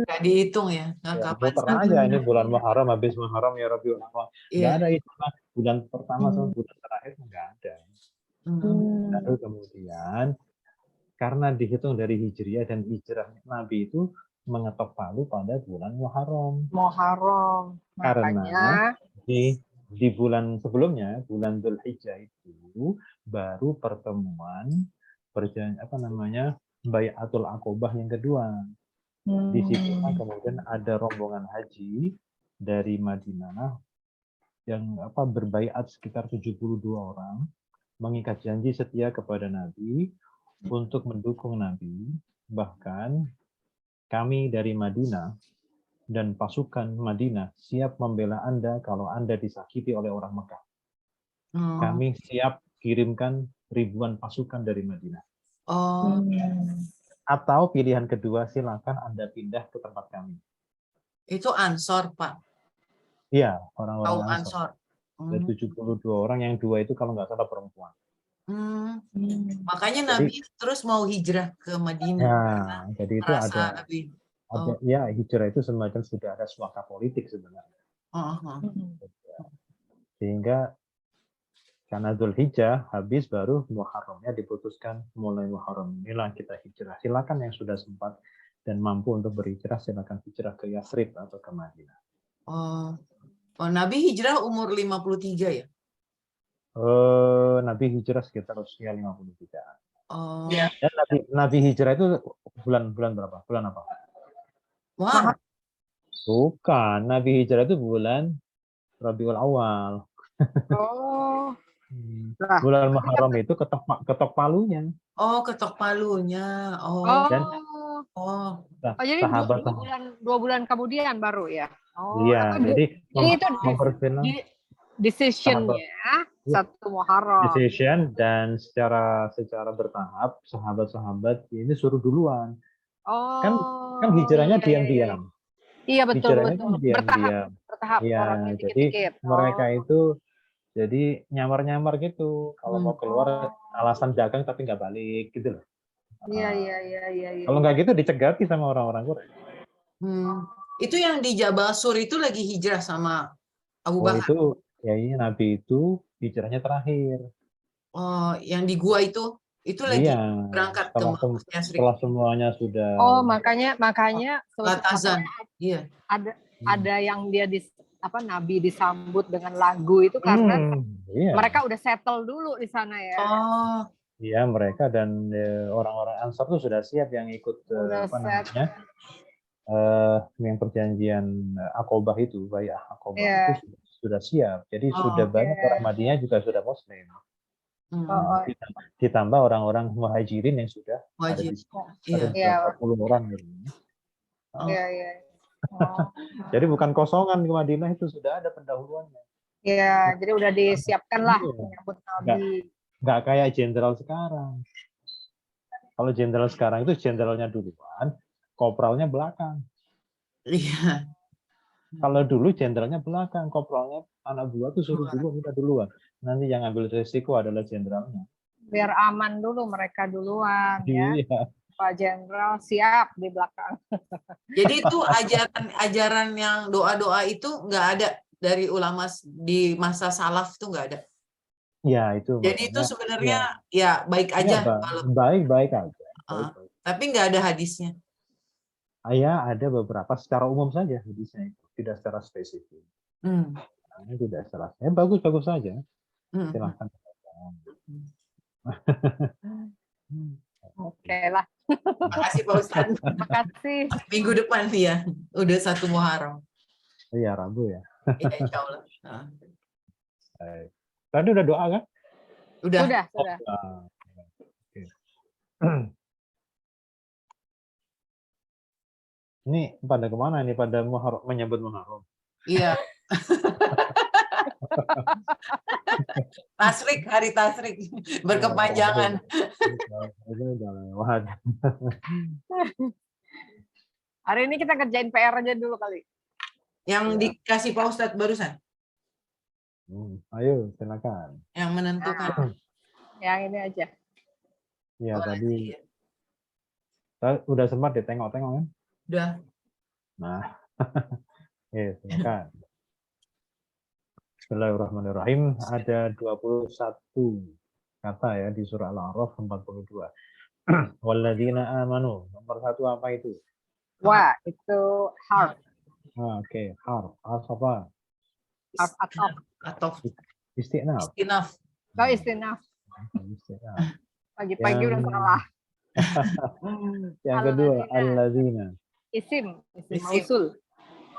S2: Nggak dihitung ya, nggak
S3: Ya,
S2: kapan
S3: muter
S2: sampai
S3: aja, ini bulan Muharram, habis Muharram ya Rabiul Awal. Nggak
S2: Iya.
S3: ada istilah bulan pertama sama bulan terakhir, nggak ada. Lalu kemudian karena dihitung dari Hijriah dan hijrah Nabi itu mengetok palu pada bulan Muharram.
S1: Muharram.
S3: Karena
S1: Makanya
S3: di bulan sebelumnya, bulan Dzulhijjah itu baru pertemuan Bai'atul Aqobah yang kedua. Di situ kemudian ada rombongan haji dari Madinah yang berbaiat sekitar 72 orang, mengikat janji setia kepada Nabi untuk mendukung Nabi. Bahkan kami dari Madinah dan pasukan Madinah siap membela Anda kalau Anda disakiti oleh orang Mekah. Kami siap kirimkan ribuan pasukan dari Madinah.
S2: Oh,
S3: Atau pilihan kedua, silakan Anda pindah ke tempat kami.
S2: itu Ansor, Pak.
S3: Iya,
S2: Tahu
S3: orang-orang
S2: Ansor.
S3: Ada 72 orang, yang 2 itu kalau nggak salah perempuan.
S2: Makanya
S3: Jadi,
S2: Nabi terus mau hijrah ke Madinah.
S3: nah, jadi itu
S2: Merasa
S3: ada
S2: lebih.
S3: ya, hijrah itu semacam sudah ada suaka politik sebenarnya. Sehingga karena Dzulhijjah habis, baru Muharramnya diputuskan, mulai Muharram inilah kita hijrah. Silakan yang sudah sempat dan mampu untuk berhijrah, silakan hijrah ke Yathrib atau ke Madinah.
S2: Oh, Nabi hijrah umur 53 ya?
S3: Nabi hijrah sekitar usia 53.
S2: Oh.
S3: Dan Nabi hijrah itu bulan berapa? Bulan apa?
S2: Wah.
S3: Bukan, Nabi hijrah itu bulan Rabiul Awal.
S1: Oh.
S3: Bulan Muharram itu ketok palunya.
S2: Oh, ketok palunya. Oh.
S3: Dan
S1: jadi
S3: sahabat
S1: 2 bulan kemudian baru ya. Oh,
S3: iya, jadi
S1: itu
S3: memperkenalkan
S1: decision-nya 1 Muharram.
S3: Decision, dan secara bertahap sahabat-sahabat ini suruh duluan. Kan hijrahnya diam-diam.
S1: Iya, betul.
S3: Diam-diam.
S1: Bertahap.
S3: Iya, jadi mereka itu jadi nyamar-nyamar gitu. Kalau mau keluar alasan dagang tapi nggak balik gitu loh.
S1: Iya.
S3: Kalau nggak gitu dicegati sama orang-orang Quraisy.
S2: Itu yang di Jabal Sur itu lagi hijrah sama Abu Bakar.
S3: Itu ya, Nabi itu hijrahnya terakhir.
S2: Oh, yang di gua itu lagi berangkat ke Mekah.
S3: Setelah semuanya sudah.
S1: Oh, makanya
S2: azan. Iya.
S1: Ada yang dia Nabi disambut dengan lagu itu karena mereka udah settle dulu di sana ya.
S2: Oh.
S3: Iya, mereka dan orang-orang Ansar tuh sudah siap yang ikut yang perjanjian Aqobah itu, Bai'ah Aqobah itu sudah siap. Jadi sudah banyak orang Madinah juga sudah Muslim. Ditambah orang-orang Muhajirin yang sudah ada di sini. Ada 40 orang gitu.
S1: Iya.
S3: Jadi bukan kosongan ke Madinah, itu sudah ada pendahuluannya.
S1: Iya, jadi udah disiapkan lah menyambut Nabi.
S3: Nggak kayak jenderal sekarang. Kalau jenderal sekarang itu jenderalnya duluan, kopralnya belakang.
S2: Iya.
S3: Kalau dulu jenderalnya belakang, kopral anak buah tuh suruh dulu, minta duluan. Nanti yang ambil resiko adalah jenderalnya.
S1: Biar aman dulu mereka duluan ya.
S3: Iya.
S1: Pak Jenderal siap di belakang.
S2: Jadi itu ajaran yang doa-doa itu nggak ada dari ulama di masa salaf tuh nggak ada.
S3: Ya itu
S2: Jadi itu
S3: makanya.
S2: sebenarnya
S3: Ya,
S2: ya baik
S3: ya
S2: aja kalau
S3: baik-baik aja. Baik-baik.
S2: tapi nggak ada hadisnya.
S3: Ya ada beberapa secara umum saja hadisnya itu, tidak secara spesifik.
S2: Hmm.
S3: Nah, tidak secara. Bagus-bagus saja.
S2: Hmm.
S3: Silahkan.
S1: Oke lah.
S2: Makasih Pak Ustadz.
S1: Terima kasih.
S2: Minggu depan ya, udah 1 Muharram.
S3: Iya Rabu ya.
S2: Ya, insya Allah.
S3: Baik. Tadi udah doa kan?
S2: Udah.
S1: Sudah.
S3: Ah, oke. Ini pada kemana ini? Pada menyambut Muharram?
S2: Iya. Tasrik, hari tasrik berkepanjangan.
S3: Itu udah lewat.
S1: Hari ini kita kerjain PR aja dulu kali.
S2: Yang
S3: Ya.
S2: dikasih Pak Ustadz barusan,
S3: Ayo silakan.
S2: yang menentukan.
S1: Yang ini aja.
S3: Ya
S2: Oh,
S3: tadi
S2: iya.
S3: udah sempat ditengok-tengok kan?
S2: Udah.
S3: Nah, silakan. Bismillahirrahmanirrahim. Ada 21 kata ya di surah Al-A'raf 42. Walladzina amanu. Nomor 1 apa itu?
S1: Wah, itu harf.
S3: Oke. Harf apa?
S1: Harf atof.
S2: Atau
S3: Istinaf.
S2: istinaf.
S1: Oh, istinaf.
S3: Istinaf.
S1: Pagi-pagi udah salah.
S3: Yang kedua, alladzina.
S1: Isim
S2: Isim.
S1: mausul.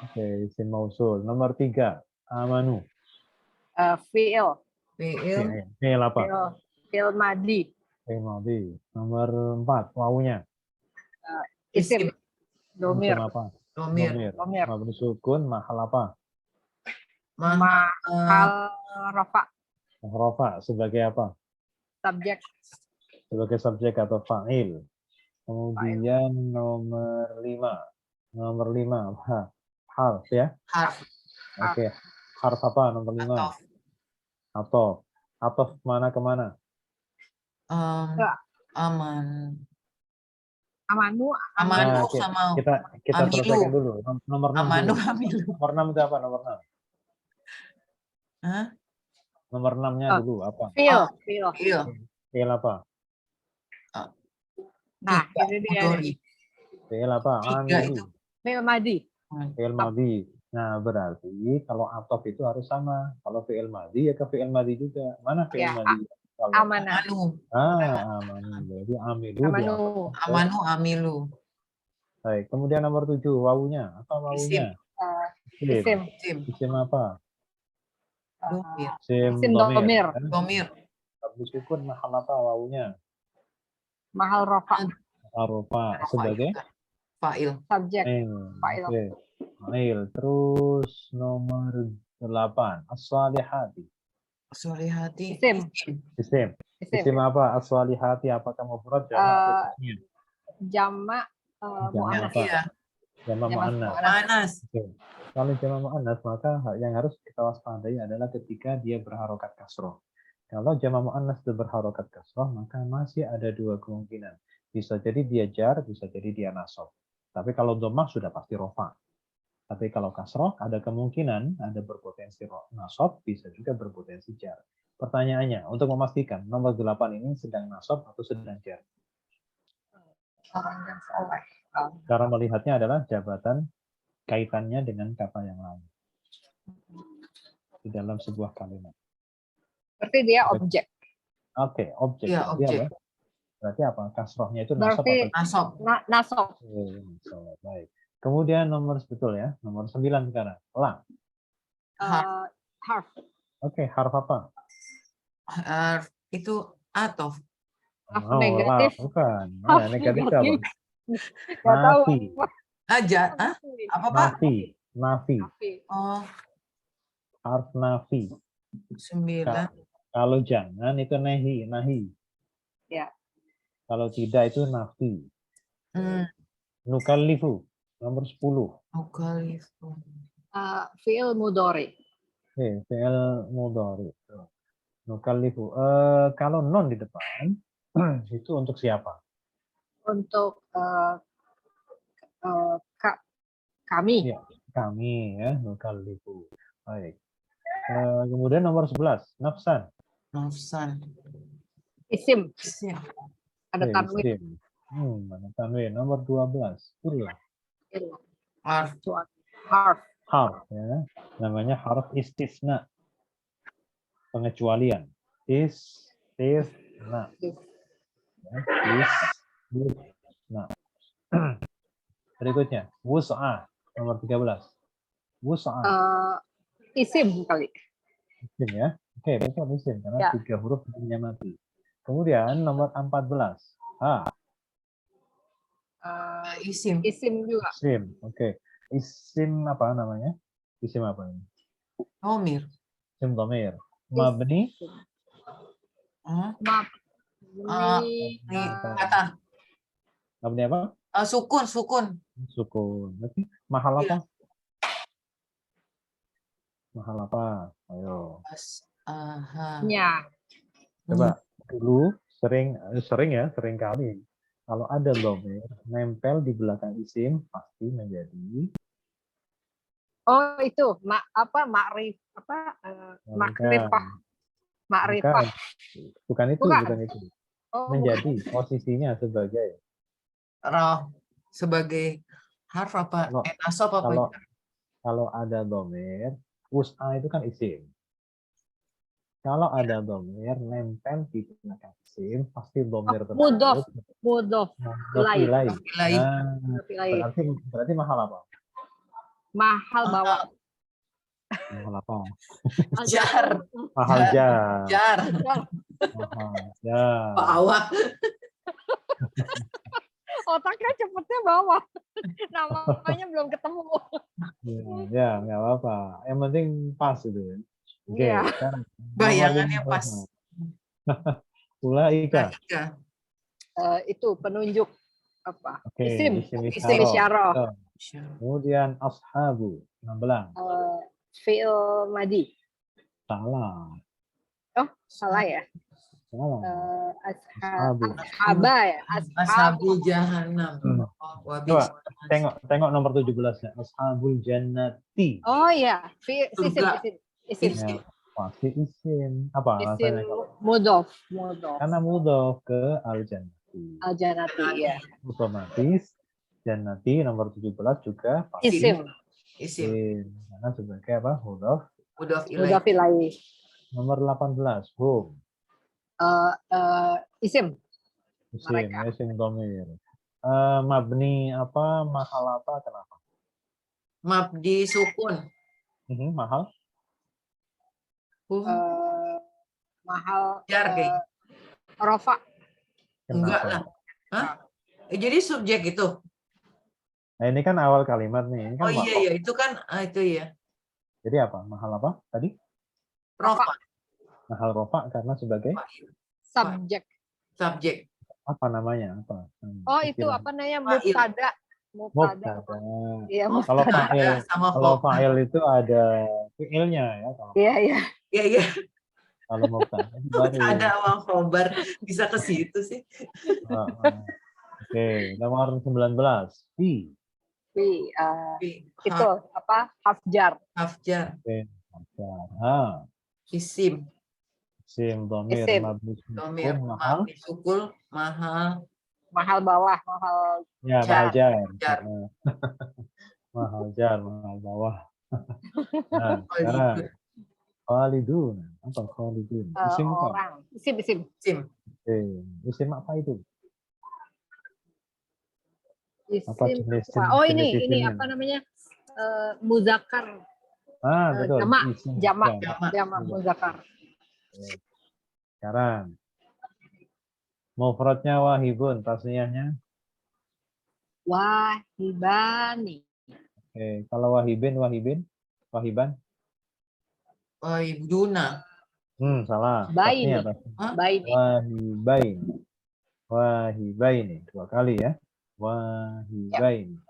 S3: Oke, isim mausul. Nomor 3, amanu.
S1: Fi'il.
S3: Fi'il apa?
S1: Fi'il madi.
S3: Fi'il madi. Nomor 4, wawunya.
S1: Isim. Domir.
S3: Isim apa?
S2: Domir.
S3: Mabni sukun, mahal apa?
S1: Mahal rafa.
S3: Rafa sebagai apa?
S1: Subjek.
S3: Sebagai subjek atau fa'il. Kemudian nomor 5. Nomor 5, harf ya?
S2: Harf.
S3: Oke. Harf apa nomor 5?
S2: Atau
S3: Atof mana ke mana?
S2: aman.
S1: Amanu.
S2: Amanu
S3: Oke.
S2: sama
S3: Kita
S2: amilu.
S3: selesaikan dulu. Nomor 6
S2: Amanu
S3: dulu.
S2: amilu.
S3: Nomor 6 itu apa? Nomor 6.
S2: Hah?
S3: Nomor 6-nya dulu apa?
S1: Fi'il.
S3: Fi'il apa?
S1: Nah, ini dia.
S3: Fi'il apa?
S2: 3
S3: Amilu.
S2: itu.
S1: Fi'il madi.
S3: Fi'il madi. Nah, berarti kalau atof itu harus sama. Kalau fi'il madi ya ke fi'il madi juga. Mana fi'il
S1: Ya,
S3: madi?
S1: amanah.
S3: Amanu. Jadi amilu.
S2: Amanu amilu.
S3: Baik, kemudian nomor 7, wawunya. Apa wawunya?
S1: Isim.
S3: Isim apa?
S2: Domir.
S1: Isim domir.
S2: Domir.
S3: Mabni sukun mahal apa wawunya?
S1: Mahal rafa.
S3: Arofa sebagai
S2: fa'il.
S1: Subjek.
S3: fa'il. Oke. Fa'il. Terus nomor 8, as-salihati.
S2: Solihati.
S1: Isim.
S3: Isim apa? As-salihati apakah mufrad jamak?
S1: Jamak mu'annas.
S2: Iya.
S3: Jamak mu'annas.
S2: Panas.
S3: Oke. Kalau jamak mu'annas maka yang harus kita waspadai adalah ketika dia berharokat kasroh. Kalau jamak mu'annas itu berharokat kasroh, maka masih ada 2 kemungkinan. Bisa jadi dia jar, bisa jadi dia nasab. Tapi kalau dhammah sudah pasti rofa. Tapi kalau kasroh ada kemungkinan ada berpotensi nasab, bisa juga berpotensi jar. Pertanyaannya, untuk memastikan nomor 8 ini sedang nasab atau sedang jar? Cara melihatnya adalah jabatan kaitannya dengan kata yang lain di dalam sebuah kalimat.
S1: Berarti dia objek.
S3: Oke, objek.
S2: Iya, objek.
S3: Berarti apa? Kasrohnya itu nasab
S1: Berarti
S3: atau
S1: nasab.
S3: Baik. Kemudian nomor betul ya, nomor 9 sekarang. La.
S1: Harf.
S3: Oke, harf apa?
S2: Harf itu atof.
S1: Negatif.
S3: Bukan.
S1: Harf
S3: Negatif
S1: negatif.
S3: apa?
S1: Nggak tahu.
S3: Nafi.
S2: Aja, apa Pak?
S3: Nafi.
S2: Oh,
S3: Harf nafi.
S2: 9.
S3: Kalau jangan itu nahi.
S1: Ya.
S3: Kalau tidak itu nafi. Nukallifu. Nomor 10.
S2: Nukallifu.
S1: Fi'il mudhari.
S3: Oke, fi'il mudhari. Nukallifu. Kalau non di depan itu untuk siapa?
S1: Untuk kami.
S3: Ya, kami ya, nukallifu. Baik. Kemudian nomor 11, nafsan.
S2: Nafsan.
S1: Isim.
S2: Isim.
S1: Ada tanwin.
S3: Isim. Ada tanwin. Nomor 12, illa.
S2: Arf.
S1: Harf.
S3: Harf ya. Namanya harf istisna. Pengecualian. Istisna. Ya, istisna. Berikutnya, wus'ah. Nomor 13. Wus'ah.
S1: Isim kali.
S3: Isim ya. Oke, betul isim. Karena
S1: Ya.
S3: 3 huruf hurufnya mati. Kemudian nomor 14.
S2: Isim.
S1: Isim juga.
S3: Isim. Oke. Isim apa namanya? Isim apa ini?
S2: Domir.
S3: Isim dhamir. Mabni.
S1: Mabni.
S2: Kata.
S3: Mabni apa?
S2: Sukun.
S3: Sukun. Berarti mahal
S2: Iya.
S3: apa? Mahal apa? Ayo.
S1: Nya.
S3: Coba dulu sering kali kalau ada dhamir nempel di belakang isim pasti menjadi
S1: Oh itu makrifah. Makrifah.
S3: Bukan itu.
S1: Oh,
S3: Menjadi posisinya sebagai
S2: Roh. Sebagai harf apa? Nasab apa?
S3: kalau ada dhamir, wus'a itu kan isim. Kalau ada dhamir nempel di belakang isim, pasti dhamir
S1: Mudhof.
S3: Mudhof ilaih. Nah, berarti mahal apa?
S1: Mahal bawah.
S3: Mahal apa?
S2: Jar.
S3: Mahal jar.
S2: Jar.
S3: Mahal jar.
S2: Bawah.
S1: Otaknya cepetnya bawah. Namanya belum ketemu.
S3: Ya, nggak apa-apa. Yang penting pas itu ya. Oke,
S1: Iya.
S3: kan.
S2: Bayangannya pas.
S3: Ulaika.
S1: Itu penunjuk apa?
S3: Oke,
S1: Isim
S3: isyarah.
S1: isyarah.
S3: Kemudian ashabu 16.
S1: Fi'il madi.
S3: Salah.
S1: Oh, salah ya.
S3: Salah.
S1: Ashaba ya.
S2: Ashabul jahannam.
S3: Coba tengok nomor 17-nya. Ashabul jannati.
S1: Oh iya, isim.
S3: Ya, pasti isim. Apa
S1: Isim
S3: rasanya kalau?
S1: mudhof.
S3: Karena mudhof ke al-jannati.
S1: Al-jannati ya.
S3: Otomatis jannati nomor 17 juga pasti
S2: Isim.
S3: Karena sebagai apa? Mudhof
S1: ilaih.
S3: Nomor 18, hum.
S1: Isim.
S3: Isim dhamir. Mabni apa? Mahal apa? Kenapa?
S2: Mabdi sukun.
S3: Mahal.
S1: Mahal.
S2: Jar kayak.
S1: Rofa.
S2: Enggak lah. Hah? Jadi subjek itu.
S3: Nah ini kan awal kalimat nih. Ini kan
S2: iya itu kan itu ya.
S3: Jadi apa? Mahal apa tadi?
S2: Rofa.
S3: Mahal rofa karena sebagai
S1: subjek.
S3: Apa namanya? Apa?
S1: Oh itu apa namanya? Mubtada. Iya,
S3: Kalau fa'il itu ada fi'ilnya ya.
S1: Iya.
S3: Kalau mubtada baru.
S2: Ada awal khobar bisa ke situ sih.
S3: Oke, nomor 19.
S1: Itu apa? Hafjar.
S3: Oke, hafjar.
S2: Isim
S3: dhamir mabni
S2: sukun mahal
S1: bawah,
S3: mahal jar. Mahal jar, mahal bawah. Nah, sekarang Khalidun. Apa Khalidun? Isim
S1: orang. Isim.
S3: Isim apa itu?
S1: Isim. Oh ini apa namanya? Muzakkar.
S3: Betul.
S1: Jamak muzakkar.
S3: Sekarang mufradnya wahibun, tasniyahnya
S1: wahibani.
S3: Oke, kalau wahiban
S2: wahibduna.
S3: Salah.
S1: Baini.
S3: Wahibaini 2 kali ya. Wahibaini.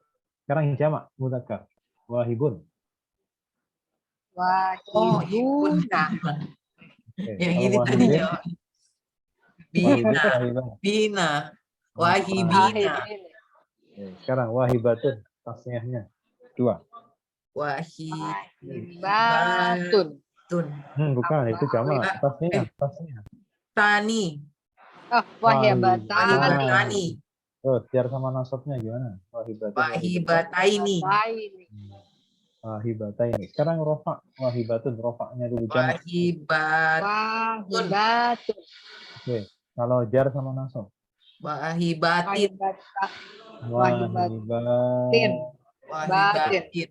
S3: Sekarang jamak mudzakkar. Wahibun.
S1: Wahibuna.
S3: Oke,
S2: Yang
S3: kalau
S2: ini tadi
S3: wahibin,
S2: jawab.
S3: wahibin,
S2: Bina,
S3: wahibah.
S2: bina,
S3: Nah,
S2: wahibina,
S1: Wahibin.
S3: oke, sekarang wahibatun, tasniahnya 2.
S1: Wahibatun.
S3: Bukan, itu jamak.
S1: Wahibah.
S3: Tasniah, tasniah.
S2: tani,
S1: Oh, wahibatan.
S2: wahibatani,
S3: Terus, jar sama nasabnya gimana? Wahibatun,
S2: wahibataini,
S1: Wahibataini.
S3: wahibataini. Sekarang rofa, wahibatun, rofaknya dulu jamak.
S2: wahibatun,
S1: Wahibatun.
S3: Oke, kalau jar sama nasab.
S2: wahibatin,
S1: Wahibatan.
S3: Wahibatin.
S2: wahibatin,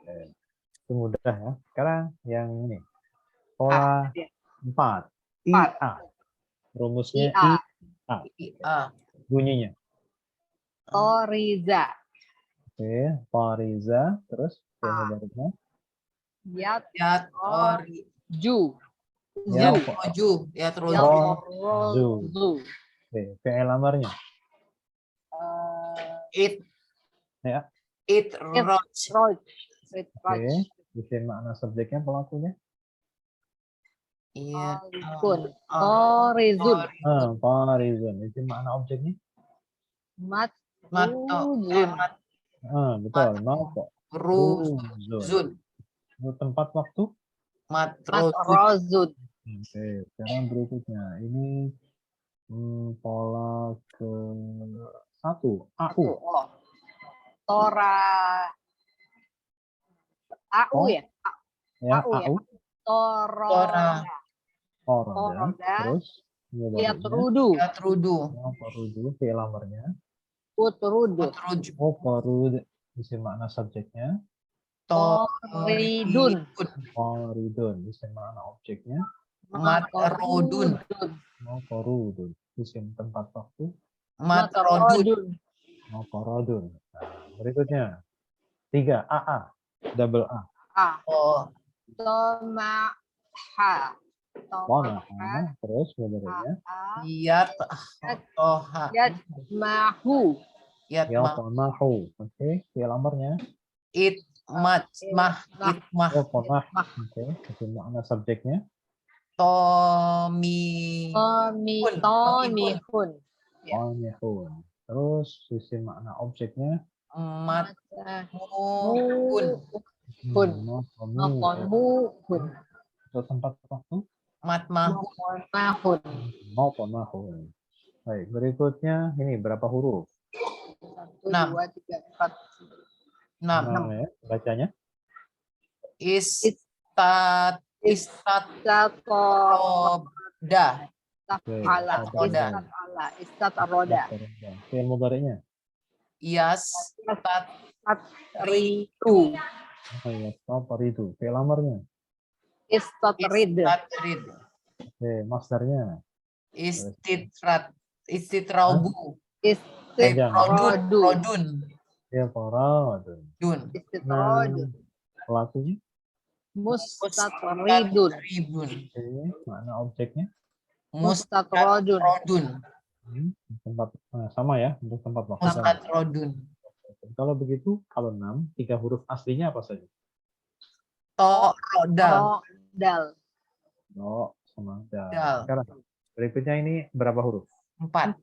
S3: Oke, itu mudah ya. Sekarang yang ini. Pola 4. IA. Rumusnya
S1: IA.
S2: ia,
S3: bunyinya.
S1: Toriza.
S3: Oke, Fariza. Terus, yang
S1: Ah.
S3: mudariknya.
S1: Yat.
S2: yat ori,
S1: Ju.
S2: yat
S3: Zu.
S2: roju, yat roju,
S1: Yat-rozu.
S3: Oke, fi'il amarnya.
S2: it,
S3: Ya.
S2: it roj,
S1: Roj.
S3: Oke, isim makna subjeknya pelakunya.
S2: iya,
S1: Alikun. Torizun.
S3: Farizun. Isim makna objeknya.
S1: Matuzun.
S3: Betul. Mako.
S2: Ruzun,
S3: Tempat waktu.
S2: matrozun,
S1: Matrozun.
S3: Oke, sekarang berikutnya. Ini pola ke 1. AU.
S1: Oh. Tora. AU
S3: Oh.
S1: ya?
S3: Ya,
S1: AU ya?
S3: AU.
S1: Toroda.
S3: Oroda. Terus.
S1: Yatrudu.
S2: yatrudu,
S3: Porudu. Fi'il amarnya.
S1: Utrudu.
S2: utruj,
S3: Porud. Isim makna subjeknya.
S1: Toridun.
S3: Faridun. Isim makna objeknya.
S2: matrodun,
S3: Porudun. Isim tempat waktu.
S2: matrodun,
S3: Mokorodun. Nah, berikutnya 3 AA, double A.
S2: oh,
S1: Tomaha.
S3: Tomaha, terus modelnya
S2: yat, toha,
S1: Yatmahu.
S2: yat,
S3: Yatomahu. Oke, fi'il amarnya
S2: it, mat, mah, it, mah,
S3: Yatomah. Oke, itu makna subjeknya.
S2: tomi,
S1: Tomihun.
S3: Tomihun. Terus isim makna objeknya
S2: mat, muhun,
S1: Makonmuhun.
S3: Untuk tempat waktu
S2: mat, mahun,
S1: Mahun.
S3: Baik, berikutnya ini berapa huruf?
S1: 1, 2, 3, 4.
S2: 6,
S3: Ya, bacanya.
S2: istat, roda,
S1: Istat roda.
S3: Fi'il mudhari'nya.
S2: yas, tat,
S1: Ridu.
S3: Itu. Fi'il amarnya.
S1: Istatrid.
S2: istatrid,
S3: Oke, masdarnya.
S2: istitrabu,
S1: Istitrodun.
S2: rodun,
S3: Ya, Faradun.
S2: dun,
S1: Istitrodun.
S3: Pelakunya.
S1: Mustatridun.
S2: ribun,
S3: Oke, makna objeknya.
S1: Mustatrodun.
S2: rodun,
S3: Tempat sama ya untuk tempat waktu.
S2: rodun,
S3: Kalau begitu, kalau 6, 3 huruf aslinya apa saja?
S2: rodal,
S1: Dal.
S3: No, sama dal.
S2: Dal.
S3: Sekarang berikutnya ini berapa huruf?
S2: 4,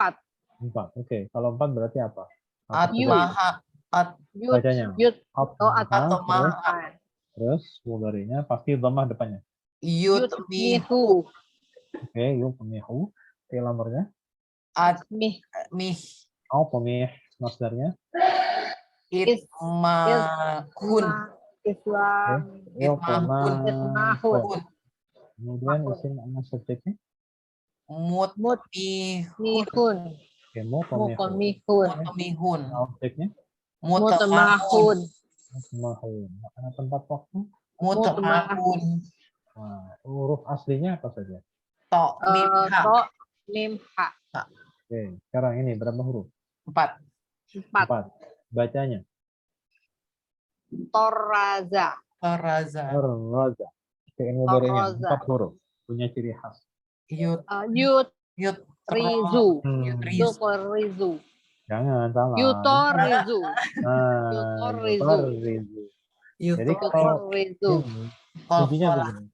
S1: 4.
S3: Oke, kalau 4 berarti apa?
S2: atmaha,
S3: Bacanya.
S1: Yud.
S2: atau
S3: Terus,
S2: maha,
S3: terus mudhari'nya pasti dhammah depannya.
S2: yutmihu,
S3: Oke, yukmihu. Fi'il amarnya.
S1: Atmih.
S2: mih,
S3: Pemih masdarnya.
S2: itmakun,
S1: Islam.
S2: itmakun,
S1: Itmahun.
S3: Kemudian isim makna subjeknya.
S2: mutmihun,
S1: Mihun.
S3: Oke, mutamihun.
S1: Mukomihun.
S2: mutamihun,
S3: Objeknya.
S2: mutamahun,
S3: Mutamahun. Makna tempat waktu.
S2: mutamahun,
S3: Nah, huruf aslinya apa saja?
S2: to, mimha,
S1: To. Mimha.
S3: Oke, sekarang ini berapa huruf?
S2: 4,
S1: 4.
S3: Bacanya.
S1: Toraza.
S2: faraza,
S3: Raza. Fi'il mudhari'nya
S1: Raza.
S3: 4 huruf. Punya ciri khas.
S2: yut,
S1: Yut.
S2: yut,
S1: Rizu.
S2: rizu,
S1: Yutorizu.
S3: Jangan salah.
S1: Yutorizu.
S3: Nah,
S1: Yutorizu.
S3: yutorizu. Jadi kalau
S1: Yutorizu.
S3: ini,
S2: Kol-
S3: kuncinya
S2: kola.
S3: begini.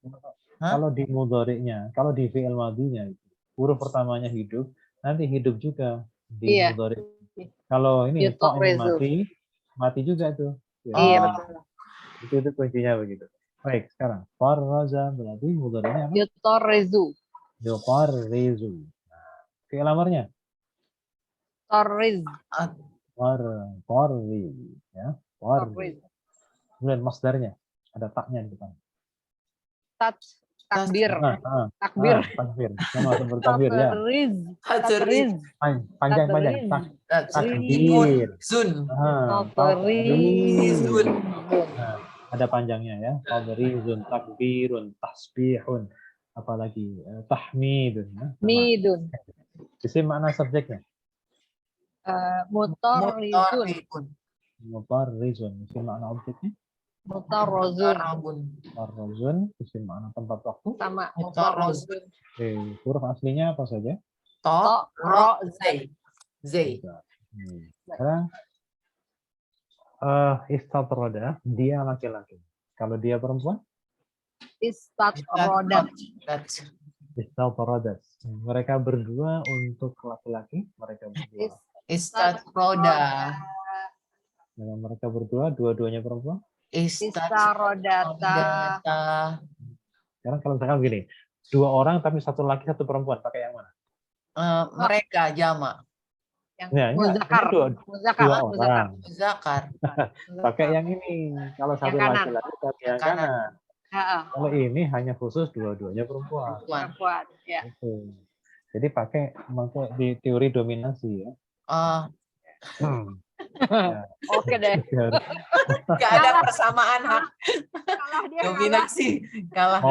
S2: Hah?
S3: Kalau di mudhari'nya, kalau di fi'il madinya itu, huruf pertamanya hidup, nanti hidup juga di
S1: Iya.
S3: mudhari'. Kalau ini to ini
S1: Yutorizu.
S3: mati juga tuh.
S1: Iya,
S2: Oh.
S1: betul.
S3: Itu kuncinya begitu. Baik, sekarang farraza berarti mudhari'nya apa?
S1: Yutorizu.
S3: Yufarrizu. Nah, fi'il amarnya
S1: Toriz.
S3: farri, ya. Farri.
S1: Toriz.
S3: Kemudian masdarnya ada taknya di depan.
S1: Takbir.
S3: Takbir.
S1: Takbir.
S3: Takbir. Sama seperti takbir ya.
S1: Tatriz.
S2: Tatriz.
S3: Panjang-panjang.
S2: Tatribun. Zun.
S1: Tatriz.
S3: Nah, ada panjangnya ya. Tabarizun, takbirun, tasbihun, apalagi tahmidun. Ya.
S1: Midun.
S3: Isim makna subjeknya.
S1: Mutorizun.
S2: Mutoribun.
S3: Mutarrizun. Isim makna objeknya.
S1: Mutorozun.
S2: Mutorabun.
S3: Mutarrizun. Isim makna tempat waktu.
S1: Sama
S2: Mutorozun.
S1: mutorozun.
S3: Huruf aslinya apa saja?
S2: To, ro, zai. Zai.
S3: Sekarang istatroda, dia laki-laki. Kalau dia perempuan?
S1: Istatrodat.
S3: Istatrodat. Mereka berdua untuk laki-laki, mereka berdua.
S2: Istatroda.
S3: Dengan mereka berdua, dua-duanya perempuan.
S1: Istarodata.
S3: Sekarang kalau misalkan begini, dua orang tapi satu laki satu perempuan, pakai yang mana?
S2: Mereka jama.
S1: Yang
S3: Ya, enggak,
S1: muzakar.
S3: ini
S1: Muzakar.
S3: dua orang.
S2: Zakar.
S3: Pakai yang ini. Kalau satu
S1: kanan.
S3: laki-laki, tapi yang
S2: kanan.
S3: kanan.
S1: Heeh.
S3: Kalau ini hanya khusus dua-duanya perempuan.
S1: Perempuan. Ya.
S3: Itu. Jadi pakai di teori dominasi ya. Ya.
S1: Oke deh.
S2: Gak ada persamaan hak.
S1: Kalah dia.
S2: Dominasi. Kalah.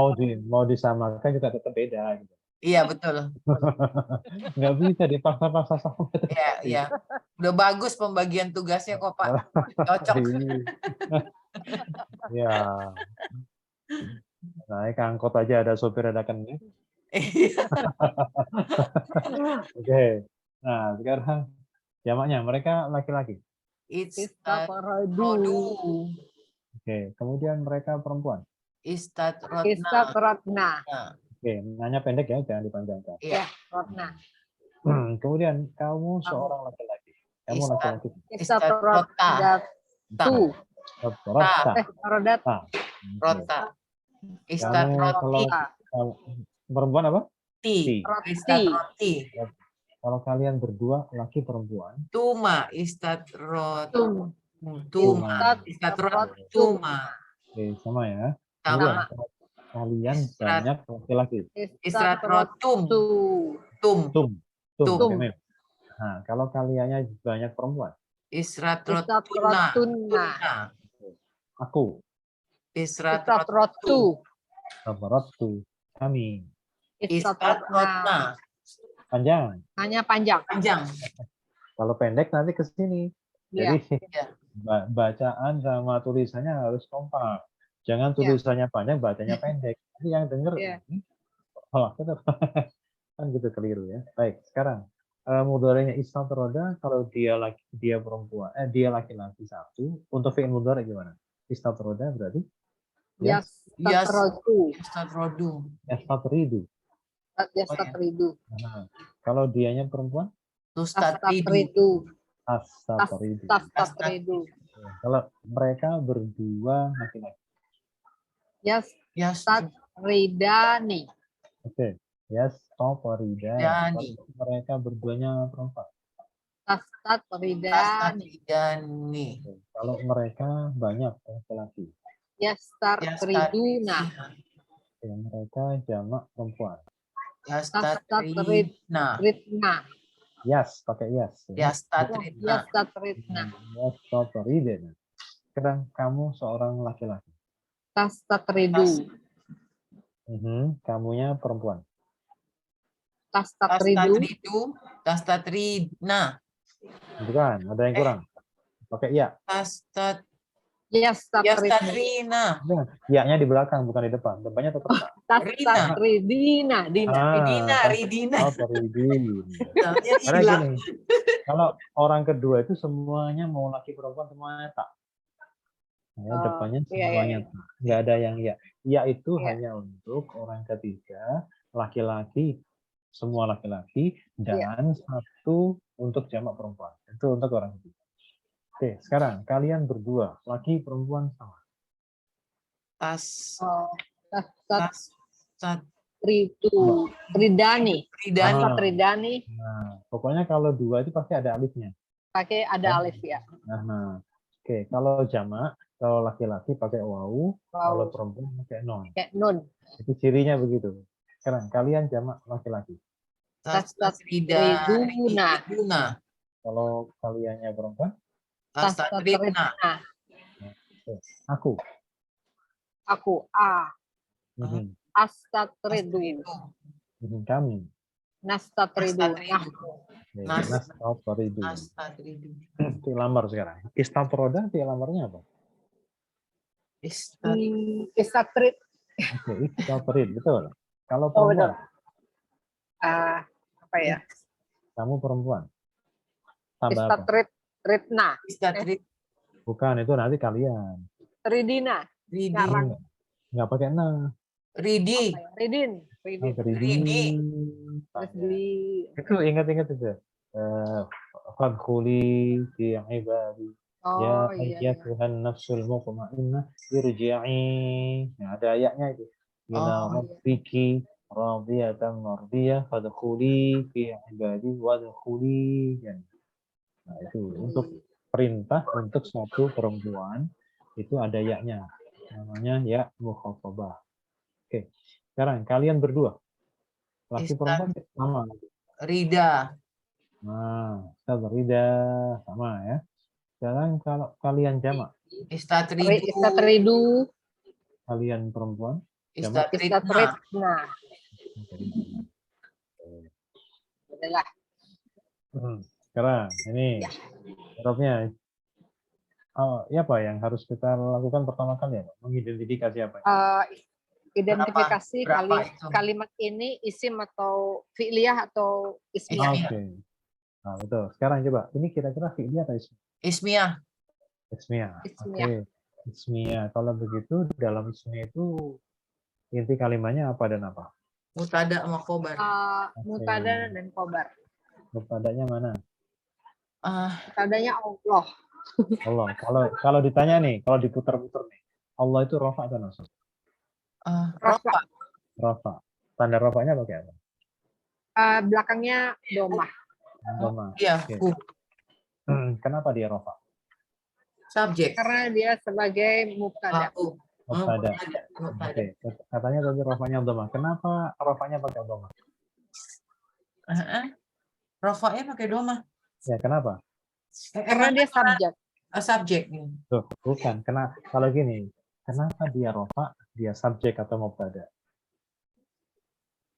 S3: Mau disamakan juga tetap beda. Gitu.
S2: Iya, betul.
S3: Nggak bisa dipaksa-paksa sama.
S2: Iya, iya. Udah bagus pembagian tugasnya kok, Pak. Cocok.
S3: Iya. Naik angkot aja ada sopir ada kenik. Oke. Nah, sekarang jamaknya mereka laki-laki.
S2: Istatrodu.
S3: Oke, kemudian mereka perempuan.
S1: Istatrodna.
S3: Oke, nanya pendek ya, jangan dipanjangkan.
S2: Iya.
S1: Rodna.
S3: Kemudian kamu seorang laki-laki. Kamu laki-laki.
S1: Istatrodatu.
S3: Rodata.
S2: Rota. Istatroti.
S3: Perempuan apa?
S2: Ti. Istatroti.
S3: Kalau kalian berdua laki perempuan.
S2: Tuma. Istatrot.
S1: Tuma.
S2: Istatrot. Tuma.
S3: Oke, sama ya.
S2: Sama.
S3: Kalian banyak laki-laki.
S2: Istatrotum.
S3: Tum.
S2: Tum.
S3: Nah, kalau kaliannya banyak perempuan.
S2: Istratrotuna.
S3: Aku.
S2: Istratrotu.
S3: Sabaratu. Kami.
S2: Istatrotna.
S3: Panjang.
S1: Hanya panjang.
S3: Kalau pendek nanti ke sini.
S1: Iya.
S3: Jadi bacaan sama tulisannya harus kompak. Jangan tulisannya panjang, bacanya pendek. Nanti yang denger kan gitu keliru ya. Baik, sekarang mudhari'nya istatroda kalau dia perempuan, dia laki-laki satu. Untuk fi'il mudhari' gimana? Istatroda berarti?
S1: Yastatrodu.
S3: Yastatridu.
S1: Yastatridu.
S3: Nah, kalau dianya perempuan?
S2: Tustatridu.
S3: Astatridu. Kalau mereka berdua laki-laki?
S1: Yastridani.
S3: Oke. Yastaridani. Mereka berduanya perempuan?
S1: Yastatridani.
S3: Kalau mereka banyak laki-laki?
S1: Yastartriduna.
S3: Mereka jamak perempuan?
S2: Yastatridna.
S3: Yas, pakai yas.
S2: Yastatridna.
S3: Yastatridna. Sekarang kamu seorang laki-laki.
S1: Tastatridu.
S3: Kamunya perempuan.
S2: Tastatridna.
S3: Bukan, ada yang kurang. Pakai ya.
S2: Yastatrina.
S3: Ya-nya di belakang, bukan di depan. Depannya tetap.
S1: Tastatridina.
S2: Ridina.
S3: Karena gini, kalau orang kedua itu semuanya mau laki perempuan semuanya tak. Ya,
S1: Oh,
S3: depannya
S1: iya, iya,
S3: semuanya
S1: iya.
S3: ta. Nggak ada yang ya. Ya itu
S1: Iya.
S3: hanya untuk orang ketiga, laki-laki, semua laki-laki,
S1: Iya.
S3: dan satu untuk jamak perempuan. Itu untuk orang ketiga. Oke, sekarang kalian berdua, laki perempuan sama.
S2: Tas,
S1: Oh,
S2: tas, tas,
S1: Tridani.
S2: Ridani.
S3: Ah,
S1: Tridani
S3: nah, pokoknya kalau dua itu pasti ada alifnya.
S1: pakai ada alif ya.
S3: Nah. Oke, kalau jamak, kalau laki-laki pakai wawu, kalau
S1: Wow.
S3: perempuan pakai non.
S1: Kayak nun.
S3: Itu cirinya begitu. Sekarang kalian jamak laki-laki.
S2: Tas,
S1: Riduna.
S2: Riduna.
S3: Kalau kaliannya perempuan,
S2: Tas, Ridna.
S1: Tridana.
S3: oke. Aku.
S1: Aku A.
S3: Mhm.
S1: Astatridu.
S3: Kami.
S1: Nastatridu. Nah,
S3: Oke,
S2: Nas-
S3: Nastatridu.
S2: Nastatridu.
S3: Lamar sekarang. Istatroda, lamarnya apa?
S1: Istatrid.
S3: Oke, istatrid, betul. Kalau
S1: Oh, betul.
S3: perempuan,
S1: Apa ya?
S3: kamu perempuan. Tambah apa?
S1: Istatrid. Ridna.
S2: Istatrid.
S3: Bukan, itu nanti kalian.
S1: Ridina.
S2: Ridi.
S1: Ngarang.
S3: Nggak pakai na.
S2: Ridi.
S1: Apa ya? Ridin.
S3: Oh,
S2: Ridi.
S1: Terus
S3: Tanya.
S1: di
S3: Itu ingat-ingat itu. Fadkhuli fi ibadi. Ya
S1: iya.
S3: ayyatuhan nafsul mutmainnah irji'i. Nah, ada ayatnya itu. Ila
S2: Oh,
S3: rabbiki radiyatan mardiyah fadkhuli fi ibadi wadkhuli jannah. Nah, itu untuk perintah untuk satu perempuan itu ada yaknya. Namanya ya mukhatabah. Oke. Sekarang kalian berdua. Laki perempuan sama.
S2: Rida.
S3: Nah, Rida sama ya. Sekarang kalau kalian jamak,
S2: Istatridu.
S3: kalian perempuan, jamak.
S2: Istatridna.
S1: Adalah.
S3: Sekarang ini hurufnya. Oh, ya apa yang harus kita lakukan pertama kali ya? Mengidentifikasi apa?
S1: Identifikasi
S2: Berapa itu?
S1: kalimat ini isim atau fi'liyah atau ismiyah.
S3: Oke. Nah, betul. Sekarang coba, ini kira-kira fi'liyah atau ismiyah?
S2: Ismiyah.
S3: Ismiyah.
S1: Ismiyah.
S3: Oke. Ismiyah. Kalau begitu dalam ismiyah itu inti kalimatnya apa dan apa?
S2: Mutada sama khobar.
S1: Mutada dan khobar.
S3: Mubtada'nya mana?
S1: Mubtada'nya Allah.
S3: Allah. Kalau ditanya nih, kalau diputar-putar nih, Allah itu rofa atau nasab?
S2: Rofa.
S3: Rofa. Tanda rofanya pakai apa?
S1: Belakangnya domah.
S3: Domah.
S2: Iya.
S3: Oke. Kenapa dia rofa?
S2: Subjek.
S1: Karena dia sebagai mubtada.
S3: Mubtada.
S2: Mubtada.
S3: Oke. Katanya tadi rofanya domah. Kenapa rofanya pakai domah?
S2: Rofanya pakai domah.
S3: Ya, kenapa?
S1: Karena dia subjek.
S2: Subjek.
S3: Tuh, bukan. Kalau gini, kenapa dia rofa, dia subjek atau mubtada?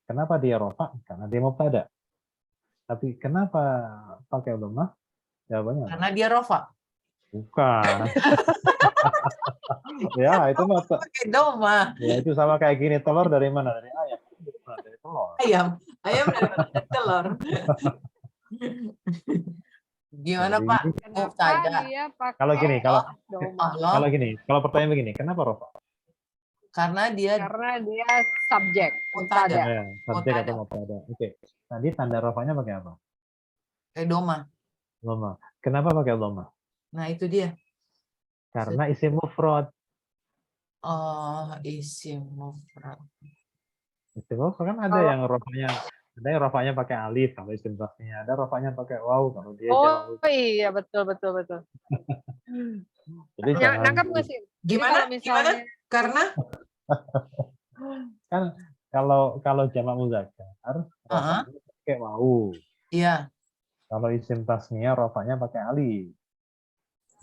S3: Kenapa dia rofa? Karena dia mubtada. Tapi kenapa pakai domah? Jawabannya apa?
S2: Karena dia rofa.
S3: Bukan. Ya, itu mah
S2: pakai domah.
S3: ya itu sama kayak gini, telur dari mana? Dari ayam. Dari telur.
S2: Ayam dari telur. Gimana
S3: Jadi,
S2: Pak? Mubtada.
S3: Kalau gini,
S2: Allah.
S3: kalau pertanyaan begini, kenapa rofa?
S2: Karena dia
S1: subjek.
S2: mubtada.
S3: Ya, subjek atau mubtada. Oke. Tadi tanda rofanya pakai apa?
S2: Domah.
S3: Domah. Kenapa pakai domah?
S2: Nah, itu dia.
S3: Karena isim mufrad.
S2: Oh, isim mufrad.
S3: Isim mufrad kan ada yang rofanya pakai alif kalau isim tasnya, ada rofanya pakai waw kalau dia jauh.
S1: Oh iya, betul.
S3: Jadi jangan
S1: Nangkap nggak sih?
S2: Gimana?
S1: Misalnya,
S2: Karena
S3: kan kalau jamak muzakkar rofanya pakai waw.
S2: Iya.
S3: Kalau isim tasnya rofanya pakai alif.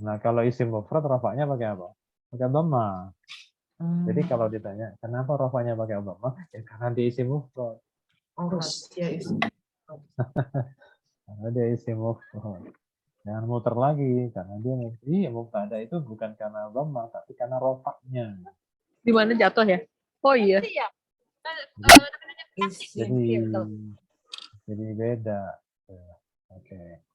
S3: Nah, kalau isim mufrad rofanya pakai apa? Pakai dhamma. Jadi kalau ditanya, kenapa rofanya pakai dhamma? Ya karena dia isim mufrad.
S2: Iya, isim.
S3: Karena dia isim mufrad. Jangan muter lagi karena dia mubtada itu bukan karena dhamma tapi karena rofanya.
S1: di mana jatuh ya? Oh iya.
S3: Jadi beda. Oke.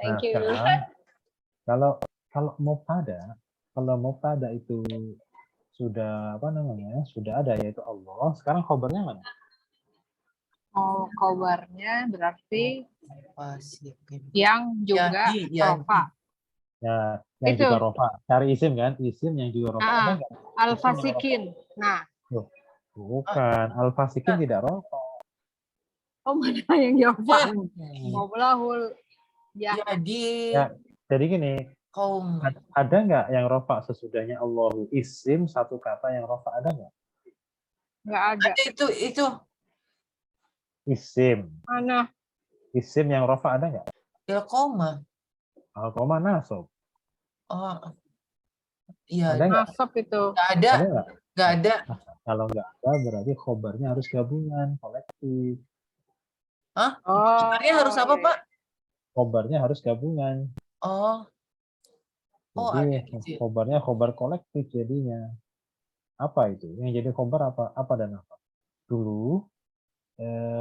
S1: Thank you.
S3: Sekarang, Kalau mubtada itu sudah apa namanya? Sudah ada yaitu Allah. Sekarang khobarnya mana?
S1: Oh, khobarnya berarti
S2: Fasikin.
S1: yang juga
S2: Yahdi.
S1: rofa.
S3: Ya, yang
S1: Itu.
S3: juga rofa. Cari isim kan? Isim yang juga rofa ada
S1: Ah,
S3: nggak?
S1: al-fasikin. Nah,
S3: Loh, bukan. Al-fasikin tidak rofa.
S1: oh mana yang rofa?
S3: Hmm.
S1: Maulahul ya.
S2: Jadi
S3: Ya, jadi gini,
S2: kaum
S3: ada nggak yang rofa sesudahnya Allahu? Isim satu kata yang rofa ada nggak?
S1: Nggak ada.
S2: itu
S3: Isim.
S1: Mana?
S3: Isim yang rofa ada nggak?
S2: ilkoma.
S3: Al-Qoma nasab.
S2: Oh, iya.
S3: Ada nggak?
S1: Nasab itu.
S2: Nggak ada.
S3: Ada nggak?
S2: Nggak ada.
S3: Nah, kalau nggak ada berarti khobarnya harus gabungan, kolektif.
S2: Hah?
S1: Oh,
S2: Sebenarnya harus apa,
S1: iya.
S2: Pak?
S3: Khobarnya harus gabungan.
S2: Oh, ada
S3: Jadi
S2: gitu ya.
S3: khobarnya khobar kolektif jadinya. Apa itu? Yang jadi khobar apa? Apa dan apa? Dulu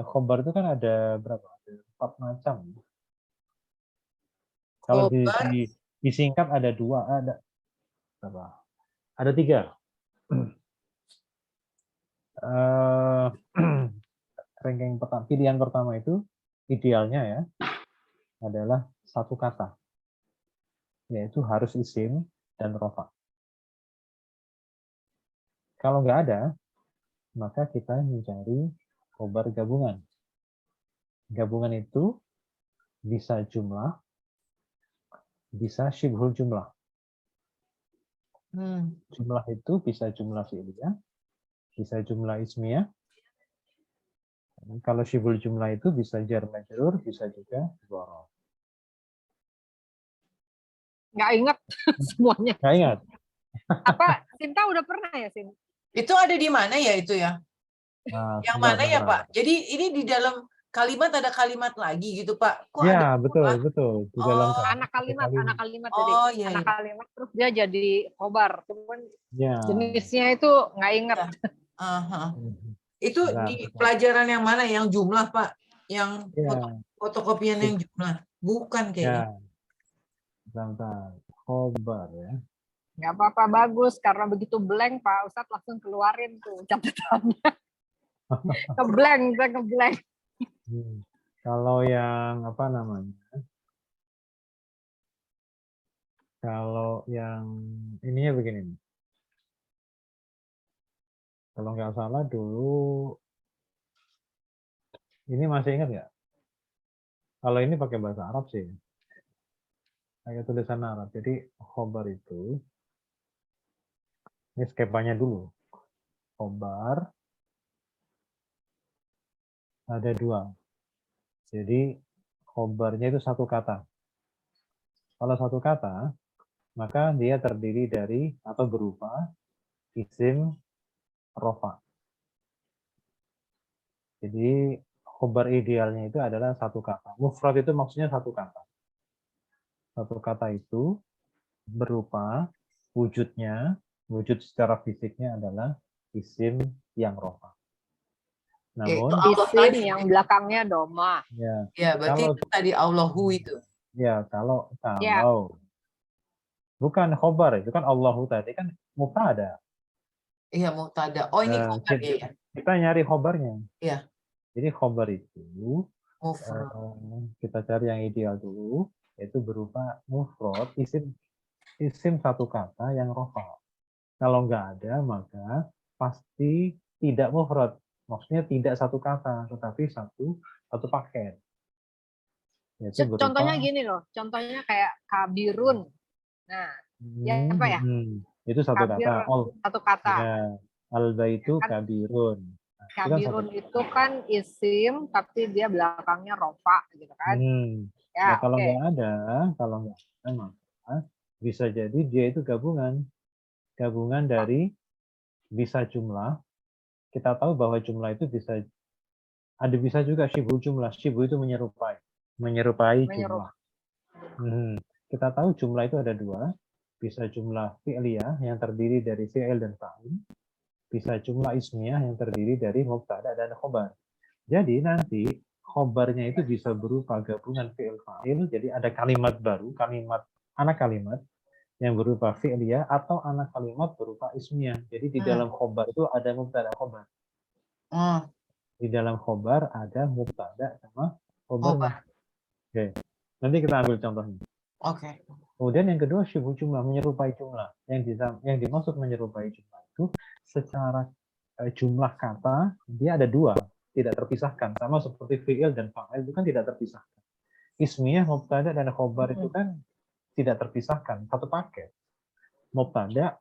S3: khobar itu kan ada berapa? Ada 4 macam. Kalau
S2: Khobar.
S3: disingkat ada 2, ada berapa? Ada 3. Ranking pertama, pilihan pertama itu idealnya ya adalah satu kata, yaitu harus isim dan rofa. Kalau nggak ada, maka kita mencari khobar gabungan. Gabungan itu bisa jumlah, bisa syibhul jumlah. Jumlah itu bisa jumlah fi'liyah, bisa jumlah ismiyah. Kalau syibhul jumlah itu bisa jar majrur, bisa juga dzaraf.
S1: Nggak ingat semuanya.
S3: Nggak ingat?
S1: Apa, Sinta udah pernah ya, Sin?
S2: Itu ada di mana ya itu ya?
S3: Nah,
S2: Yang
S3: sebentar,
S2: mana ya,
S3: sebentar.
S2: Pak? Jadi ini di dalam kalimat ada kalimat lagi gitu, Pak. Kok ada
S3: Ya, betul,
S2: dua?
S3: betul. Di dalam
S2: Oh,
S1: Anak kalimat jadi
S2: oh iya,
S1: anak
S2: iya.
S1: kalimat terus dia jadi khobar. Cuman
S3: Ya.
S1: jenisnya itu nggak ingat.
S2: Ya. Aha.
S3: Mhm.
S2: Itu
S3: Benar,
S2: di
S3: betul.
S2: pelajaran yang mana? Yang jumlah, Pak? Yang
S3: Ya,
S2: fotokopian yang jumlah? Bukan kayaknya.
S3: ya. Bentar. Khobar ya.
S1: Nggak apa-apa, bagus. Karena begitu blank, Pak Ustadz langsung keluarin tuh catatannya. Ngeblank, saya ngeblank.
S3: Kalau yang apa namanya? Kalau yang ininya begini nih. Kalau nggak salah dulu, ini masih ingat nggak? Kalau ini pakai bahasa Arab sih, pakai tulisan Arab. Jadi khobar itu, ini skepanya dulu. Khobar ada 2. Jadi khobarnya itu satu kata. Kalau satu kata, maka dia terdiri dari atau berupa isim rofa. Jadi khobar idealnya itu adalah satu kata. Mufrad itu maksudnya satu kata. Satu kata itu berupa wujudnya, wujud secara fisiknya adalah isim yang rofa.
S2: Yaitu
S3: Namun
S2: Allah
S1: Isim
S2: tadi.
S1: yang belakangnya doma.
S3: ya
S2: Ya, berarti
S3: kalau
S2: itu tadi Allahu itu.
S3: ya kalau
S1: Ya.
S3: bukan khobar itu kan Allahu tadi kan mubtada.
S2: Iya, mubtada. Oh, ini khobar ya.
S3: Kita nyari khobarnya.
S2: Iya.
S3: Jadi khobar itu
S2: Mufrad.
S3: kita cari yang ideal dulu, yaitu berupa mufrad, isim satu kata yang rofa. Kalau nggak ada, maka pasti tidak mufrad. Maksudnya tidak satu kata, tetapi satu paket. Yaitu
S1: Contohnya
S3: berupa
S1: gini loh, contohnya kayak kabirun. Nah, ya apa ya?
S3: itu satu
S1: Kabir
S3: kata.
S1: satu kata.
S3: Ya, al-baitu
S1: Kan
S3: kabirun. Nah, itu kan
S1: kabirun itu kan isim, tapi dia belakangnya rofa, gitu kan?
S3: Ya,
S1: Ya,
S3: kalau
S1: oke.
S3: nggak ada, maka bisa jadi dia itu gabungan dari bisa jumlah. Kita tahu bahwa jumlah itu bisa juga syibhu jumlah. Syibhu itu menyerupai jumlah. Kita tahu jumlah itu ada 2, bisa jumlah fi'liyah yang terdiri dari fi'il dan fa'il, bisa jumlah ismiyah yang terdiri dari mubtada dan khobar. Jadi nanti khobarnya itu bisa berupa gabungan fi'il fa'il, jadi ada kalimat baru, anak kalimat yang berupa fi'liyah atau anak kalimat berupa ismiyah. Jadi di dalam khobar itu ada mubtada khobar. Di dalam khobar ada mubtada sama khobarnya. Oke. Nanti kita ambil contohnya.
S2: Oke.
S3: Kemudian yang kedua syubuh jumlah, menyerupai jumlah. Yang dimaksud menyerupai jumlah itu secara jumlah kata dia ada dua, tidak terpisahkan. Sama seperti fi'il dan fa'il itu kan tidak terpisahkan. Ismiyah, mubtada dan khobar itu kan tidak terpisahkan, satu paket. Mubtada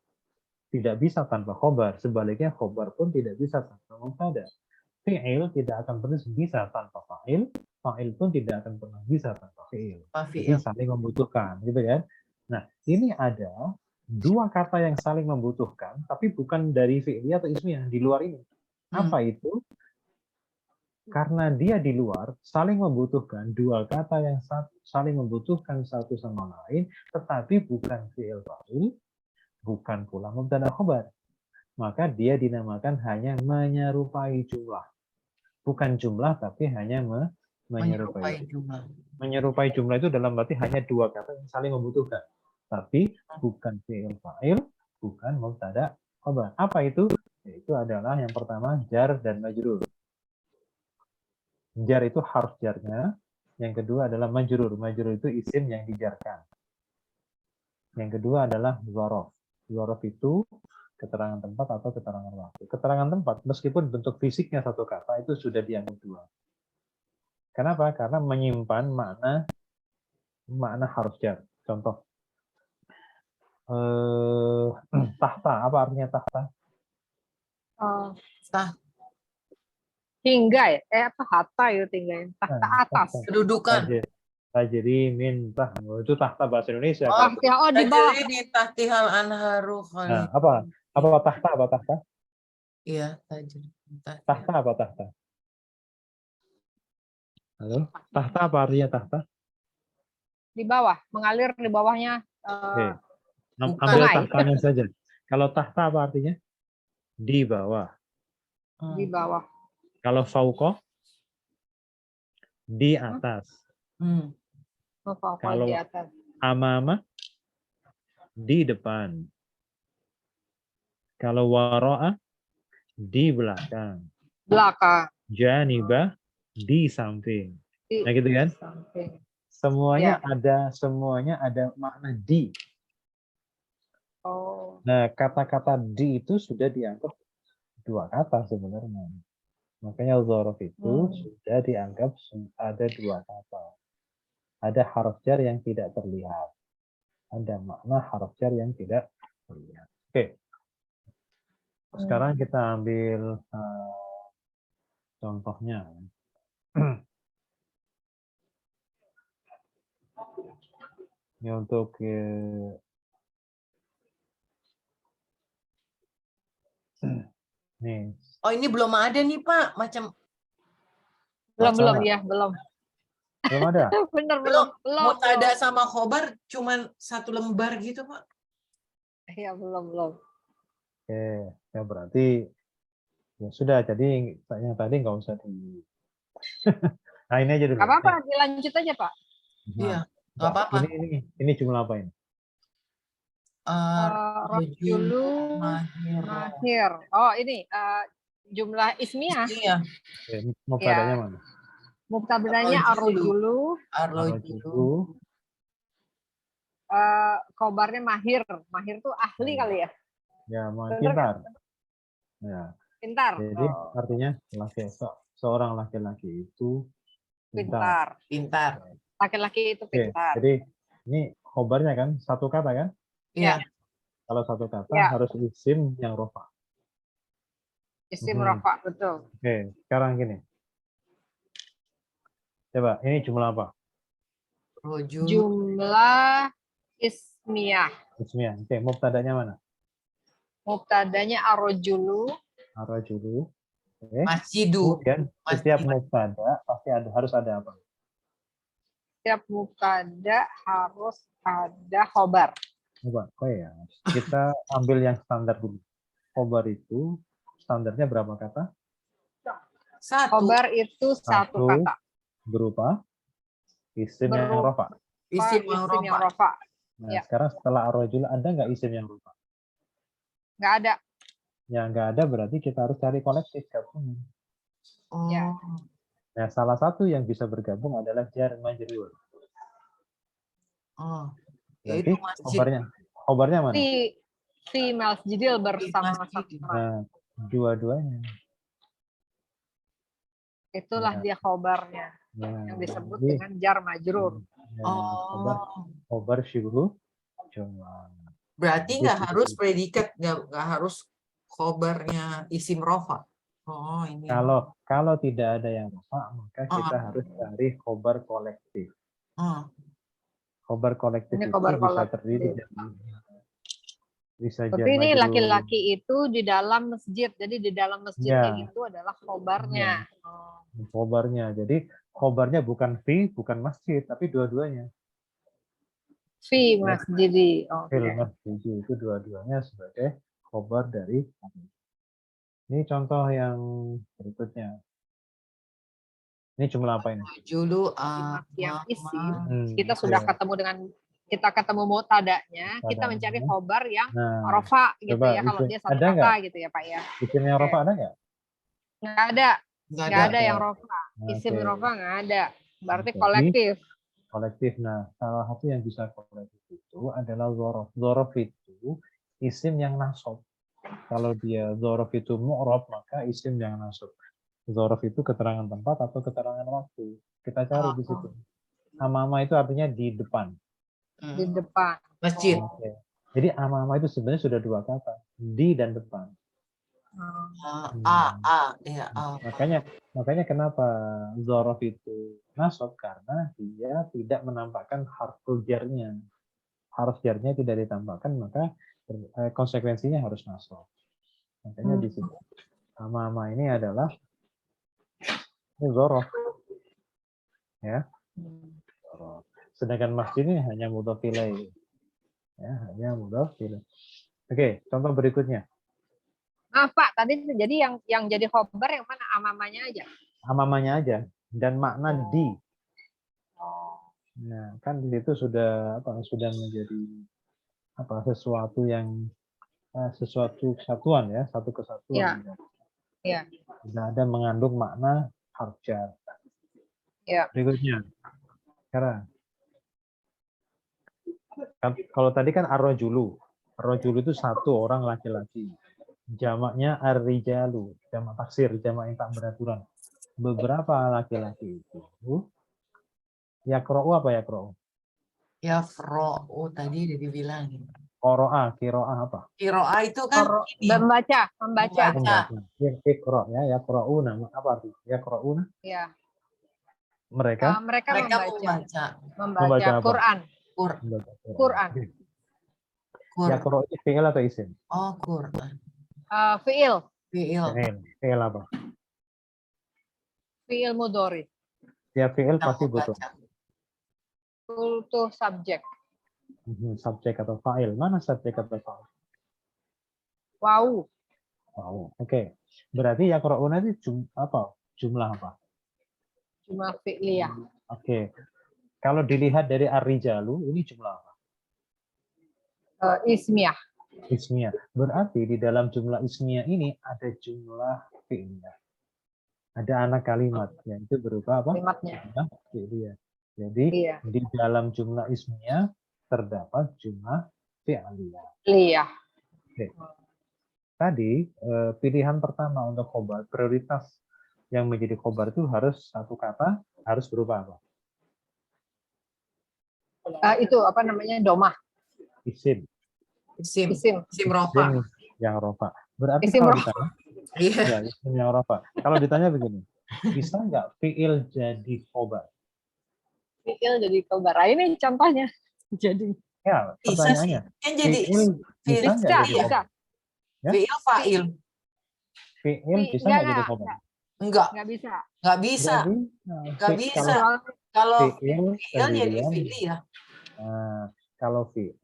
S3: tidak bisa tanpa khobar, sebaliknya khobar pun tidak bisa tanpa mubtada. Fi'il tidak akan pernah bisa tanpa fa'il, fa'il pun tidak akan pernah bisa tanpa fi'il. Jadi saling membutuhkan, gitu kan? Nah, ini ada dua kata yang saling membutuhkan, tapi bukan dari fi'liyah atau ismiyah, di luar ini. Apa itu? Karena dia di luar, saling membutuhkan dua kata yang saling membutuhkan satu sama lain, tetapi bukan fi'il fa'il, bukan pula mubtada khobar. Maka dia dinamakan hanya menyerupai jumlah. Bukan jumlah, tapi hanya menyerupai
S2: jumlah.
S3: Menyerupai jumlah itu dalam arti hanya dua kata yang saling membutuhkan. Tapi bukan fi'il fa'il, bukan mubtada khobar. Apa itu? Itu adalah yang pertama jar dan majrur. Jar itu harf jarnya. Yang kedua adalah majrur. Majrur itu isim yang dijarkan. Yang kedua adalah dzaraf. Dzaraf itu keterangan tempat atau keterangan waktu. Keterangan tempat, meskipun bentuk fisiknya satu kata, itu sudah dianggap dua. Kenapa? Karena menyimpan makna harf jar. Contoh. Tahta. Apa artinya tahta?
S1: Tinggal, apa hatta ya tinggal, tahta atas.
S2: Kedudukan.
S3: Tajri min tahta. Itu tahta bahasa Indonesia.
S1: Di bawah.
S2: Tajri di tahtihal anharu.
S3: Nah, apa tahta? Apa tahta?
S2: Iya, tajri.
S3: Tahta apa tahta? Halo? Tahta apa artinya tahta?
S1: Di bawah, mengalir di bawahnya.
S3: Oke. Ambil tahtanya saja. Kalau tahta apa artinya? Di bawah.
S1: Di bawah.
S3: Kalau fauqah? Di atas. Kalau
S1: di atas.
S3: amama? Di depan. Kalau wara'a? Di belakang.
S1: Belakang.
S3: Janibah? Di samping. Nah gitu kan? Semuanya ada makna di. Nah, kata-kata di itu sudah dianggap dua kata sebenarnya. Makanya dzaraf itu sudah dianggap ada dua kata. Ada harf jar yang tidak terlihat. Ada makna harf jar yang tidak terlihat. Oke. Sekarang kita ambil contohnya. Ini untuk nih.
S2: Oh, ini belum ada nih, Pak. Macam
S1: belum.
S3: Belum ada?
S1: Bener,
S2: belum.
S1: belum.
S2: Mubtada sama khobar cuman satu lembar gitu, Pak.
S1: Iya, belum.
S3: Oke, ya berarti ya sudah. Jadi yang tadi nggak usah di. Nah ini aja dulu.
S1: Gak apa-apa, dilanjut aja Pak.
S2: Iya, nggak apa-apa.
S3: Ini jumlah apa ini?
S1: Rajulu mahir. Oh ini jumlah ismiyah.
S2: Iya.
S3: Mubtadanya mana?
S1: Mubtadanya arrojulu. Khobarnya mahir. Mahir tuh ahli kali ya?
S3: Ya, pintar. Ya.
S1: Pintar.
S3: Jadi artinya seorang laki-laki itu pintar.
S1: Laki-laki itu pintar.
S3: Jadi ini khobarnya kan satu kata kan?
S2: Iya.
S3: Kalau satu kata harus isim yang rofa.
S1: Isim rofa, betul.
S3: Oke, sekarang gini. Coba, ini jumlah apa?
S1: Jumlah ismiyah.
S3: Ismiyah. Oke, mubtadanya mana?
S1: Mubtadanya arrojulu.
S3: Oke.
S2: Masjidu.
S3: Kemudian setiap mubtada pasti harus ada apa?
S1: Setiap mubtada harus ada khobar.
S3: Oh ya, kita ambil yang standar dulu. Khobar itu standarnya berapa kata?
S2: Satu.
S1: Khobar itu satu kata.
S3: Berupa isim yang rofa.
S2: Isim yang rofa.
S3: Nah,
S1: Ya.
S3: sekarang setelah ar-rajul ada nggak isim yang rofa?
S1: Nggak ada.
S3: Yang nggak ada berarti kita harus cari kolektif gabungan.
S1: Ya.
S2: Oh,
S3: Nah, salah satu yang bisa bergabung adalah jar majrur.
S2: oh.
S3: Berarti
S2: Yaitu masjid.
S3: khobarnya mana?
S1: Fi masjidil bersama-sama.
S2: Masjid.
S3: Nah, dua-duanya.
S1: Itulah
S3: Ya.
S1: dia khobarnya
S3: Nah,
S1: yang disebut
S3: jadi,
S1: dengan jar majrur.
S2: Oh,
S3: khobar syibhu jumlah.
S2: berarti
S3: Jadi
S2: nggak harus
S3: seperti itu.
S2: predikat, nggak harus khobarnya isim rofa. Oh, ini.
S3: Kalau tidak ada yang rofa, maka kita
S2: Oh,
S3: harus cari khobar kolektif.
S2: oh.
S3: Khobar kolektif
S1: Ini
S3: itu
S1: khobar
S3: bisa terdiri
S1: kolektif.
S3: dari bisa jar
S1: Berarti ini
S3: majrur.
S1: laki-laki itu di dalam masjid. Jadi di dalam masjidnya
S3: Ya.
S1: itu adalah khobarnya.
S3: Khobarnya. Jadi khobarnya bukan fi, bukan masjid, tapi dua-duanya.
S1: Fi
S3: Ya.
S1: masjidi.
S3: Fil
S1: Oke.
S3: masjid itu dua-duanya sebagai khobar dari. Ini contoh yang berikutnya. Ini jumlah apa ini?
S2: Julu
S1: Yang isim,
S2: mama.
S1: kita sudah
S3: Ya.
S1: ketemu mutadanya, kita
S3: Mutadanya.
S1: mencari khobar yang
S3: Nah,
S1: rofa gitu
S3: coba
S1: ya, kalau
S3: isim.
S1: dia satu
S3: Ada
S1: kata
S3: nggak?
S1: gitu ya Pak ya.
S3: Isim yang
S1: Oke.
S3: rofa ada nggak?
S1: Nggak ada.
S2: Nggak
S1: Nggak
S2: ada.
S1: ada yang rofa. Isim
S3: Oke.
S1: rofa nggak ada. Berarti
S3: Jadi,
S1: kolektif.
S3: kolektif. Nah, salah satu yang bisa kolektif itu adalah zorof. Zorof itu isim yang nasab. Kalau dia zorof itu mu'rob, maka isim yang nasab. Zorof itu keterangan tempat atau keterangan waktu. Kita cari di situ. Amama itu artinya di depan.
S1: Di depan.
S2: Masjid.
S3: Oke. Jadi amama itu sebenarnya sudah dua kata. Di dan depan.
S2: Ya.
S3: Makanya kenapa zorof itu nasab, karena dia tidak menampakkan harfu jarnya. Harf jarnya tidak ditambahkan, maka konsekuensinya harus nasab. Makanya di situ ama ini adalah zorof, ya. Zorof. Sedangkan masjid ini hanya mudhof ilaih, ya, hanya mudhof ilaih. Oke, contoh berikutnya.
S1: Maaf Pak, tadi jadi yang jadi khobar yang mana, amamanya aja?
S3: Amamanya aja dan makna di. Nah, kan di situ sudah menjadi sesuatu yang sesuatu kesatuan, ya, satu kesatuan.
S1: Ya.
S3: Sudah ada mengandung makna harf jar.
S1: Ya.
S3: Berikutnya. Sekarang. Kalau tadi kan ar-rajulu. Ar-rajulu itu satu orang laki-laki. Jamaknya ar-rijalu, jamak taksir, jamak yang tak beraturan. Beberapa laki-laki itu yaqra'u apa yaqra'u?
S2: Yafro'u tadi udah dibilang.
S3: Qira'a, qira'a apa?
S2: Qira'a itu kan ini.
S1: Membaca.
S3: Iqra' ya, yaqra'u nama apa artinya? Yaqra'una?
S1: Ya.
S3: Mereka
S1: Mereka membaca
S3: apa?
S1: Quran.
S3: Membaca
S1: Quran.
S3: Yaqra'u itu fi'il atau isim?
S2: Oh, Quran.
S1: Fi'il.
S3: Fi'il apa?
S1: Fi'il mudhari.
S3: Ya, fi'il pasti butuh
S1: Butuh subjek.
S3: subjek atau fa'il. Mana subjek atau fa'il?
S1: Wow.
S3: Oke. Berarti yaqra'una itu jumlah apa?
S1: Jumlah fi'liyah.
S3: Oke. Kalau dilihat dari ar-rijalu, ini jumlah apa?
S1: Ismiyah.
S3: Ismiyah. Berarti di dalam jumlah ismiyah ini ada jumlah fi'liyah. Ada anak kalimat, yaitu berupa apa?
S1: Kalimatnya.
S3: Jumlah fi'liyah. Jadi di dalam jumlah ismiyah terdapat jumlah fi'liyah. Oke. Tadi pilihan pertama untuk khobar, prioritas yang menjadi khobar itu harus satu kata, harus berupa apa?
S1: Itu apa namanya, domah.
S3: Isim.
S2: Isim rofa.
S3: Yang rofa. Berarti
S1: Isim
S3: kalau
S1: rofa.
S3: ditanya, ya, isim yang rofa. Kalau ditanya begini, bisa nggak fi'il jadi khobar?
S1: Fi'il jadi khobar. Ini contohnya. Jadi.
S3: Ya, pertanyaannya.
S2: Kan jadi
S3: Bisa nggak jadi khobar? Ya?
S2: Fi'il fa'il.
S3: Fi'il bisa nggak jadi khobar?
S2: Nggak bisa. Nggak bisa. Kalau
S3: fi'il
S2: fi'il jadi fi'il ya.
S3: Kalau fi'il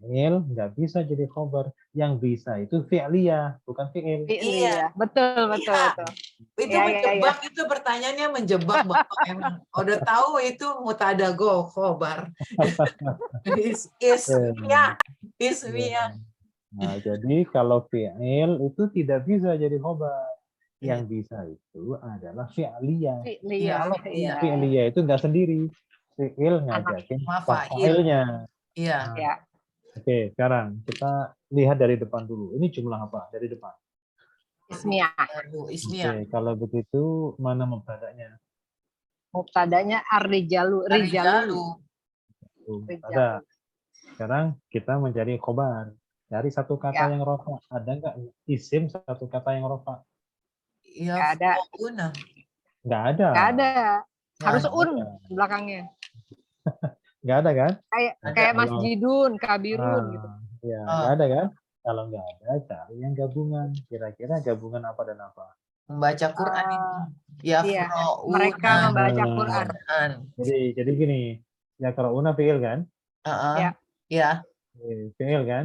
S3: nggak bisa jadi khobar. Yang bisa itu fi'liyah, bukan fi'il.
S1: Fi'liyah. Betul, betul,
S2: Iya.
S1: betul.
S2: Itu
S1: Iya, iya,
S2: menjebak, itu pertanyaannya menjebak Bapak emang. Udah tahu itu mutada khobar. Ismiyah. Ismiyah.
S3: Nah, jadi kalau fi'il itu tidak bisa jadi khobar.
S2: Iya.
S3: Yang bisa itu adalah fi'liyah.
S1: Fi'liyah.
S3: Kalau
S1: Iya.
S3: fi'liyah itu nggak sendiri. Fi'il ngajakin
S2: Mafail.
S3: fa'ilnya.
S2: Iya.
S3: Nah,
S1: Ya.
S3: oke, sekarang kita lihat dari depan dulu. Ini jumlah apa dari depan?
S1: Ismiyah.
S2: Ismiyah.
S3: Oke, kalau begitu mana mubtada'nya?
S1: Mubtadanya ar-rijalu.
S2: Rijalu.
S3: Ada. Sekarang kita mencari khobar. Cari satu kata
S1: Ya.
S3: yang rofa. Ada nggak isim satu kata yang rofa?
S2: Ya,
S1: Nggak ada.
S2: fauna.
S3: Nggak ada.
S1: Nggak ada. Harus
S3: Nggak
S1: un
S3: ada.
S1: belakangnya.
S3: Nggak ada kan?
S1: Kayak
S3: Kalau-
S1: masjidun, kabirun
S3: Ah,
S1: gitu.
S3: ya,
S2: Ah.
S3: nggak ada kan? Kalau nggak ada, cari yang gabungan. Kira-kira gabungan apa dan apa?
S2: Membaca Quran itu. Ya,
S1: Iya.
S2: fro'una.
S1: Mereka membaca
S3: Ah.
S1: Quran.
S2: Quran.
S3: Jadi gini, ya qarauna fi'il kan?
S2: Ya.
S1: Ya.
S3: Fi'il kan?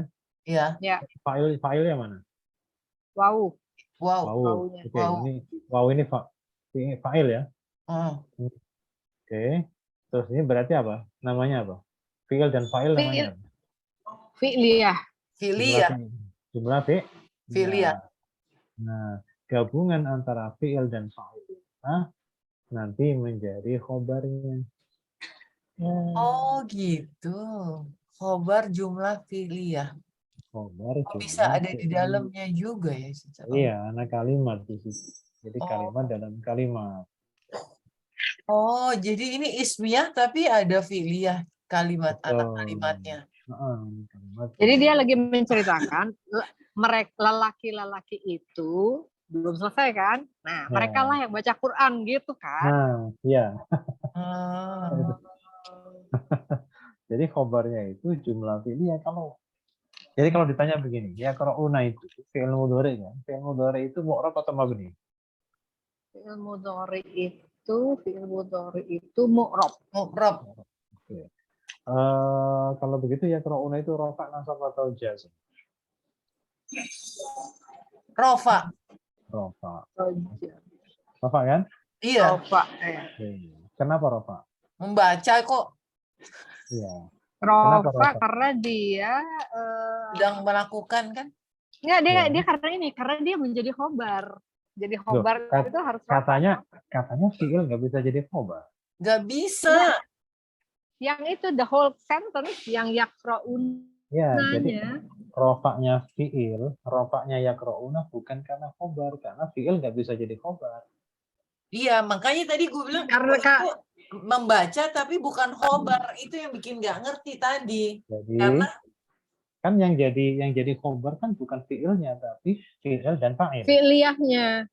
S2: Ya.
S1: Ya.
S3: Fa'ilnya mana?
S1: Wow.
S2: Wow.
S3: Wawu.
S1: Wawunya.
S3: Oke,
S2: Wawu.
S3: ini wawu ini fa'il ya.
S2: Hmm.
S3: Oke. Terus ini berarti apa? Namanya apa? Fi'il dan fa'il namanya apa?
S1: Fi'liyah.
S2: Filia.
S3: Jumlah fi'.
S2: Filia.
S3: Nah, gabungan antara fi'il dan fa'il nanti menjadi khobarnya.
S2: Oh gitu. Khobar jumlah filia.
S3: Khobar
S2: Oh,
S3: jumlah
S2: bisa ada di
S3: fi'il.
S2: dalamnya juga ya.
S3: Iya, anak kalimat di situ. Jadi
S2: Oh.
S3: kalimat dalam kalimat.
S2: Oh, jadi ini ismiyah tapi ada filia kalimat anak
S3: Betul.
S2: kalimatnya.
S3: Kalimat.
S1: Jadi dia lagi menceritakan mereka lelaki-lelaki itu belum selesai kan? Nah,
S3: Ya.
S1: mereka lah yang baca Quran gitu kan?
S3: Nah, iya.
S2: Ah.
S3: Jadi khobarnya itu jumlah fi'liyah jadi kalau ditanya begini, ya qarauna itu fi'il mudhari kan? Fi'il mudhari itu mu'rab atau mabni?
S1: Fi'il mudhari itu mu'rab.
S2: Mu'rab.
S3: Oke. Kalau begitu ya qarauna itu rafa, nasab atau jazm?
S2: Rofa.
S3: Rafa. Rafa kan?
S2: Iya.
S1: Rofa.
S3: Oke. Kenapa rafa?
S2: Membaca kok.
S3: Iya.
S1: Rofa
S3: Rofa?
S1: karena dia
S2: Sedang melakukan kan?
S1: enggak
S3: Ya.
S1: dia karena dia menjadi khobar. Jadi khobar itu harus rofa.
S3: Katanya fi'il nggak bisa jadi khobar.
S2: Gak bisa.
S1: Yang itu the whole sentence yang yakraun
S3: Ya, jadi
S1: nanya.
S3: rofaknya fi'il, rofaknya yakra'una bukan karena khobar, karena fi'il nggak bisa jadi khobar.
S2: Iya, makanya tadi gue bilang
S1: Karena
S2: itu membaca tapi bukan khobar. Itu yang bikin nggak ngerti tadi.
S3: Jadi
S2: Karena
S3: kan yang jadi khobar kan bukan fi'ilnya, tapi fi'il dan fa'il.
S1: Fi'liyahnya.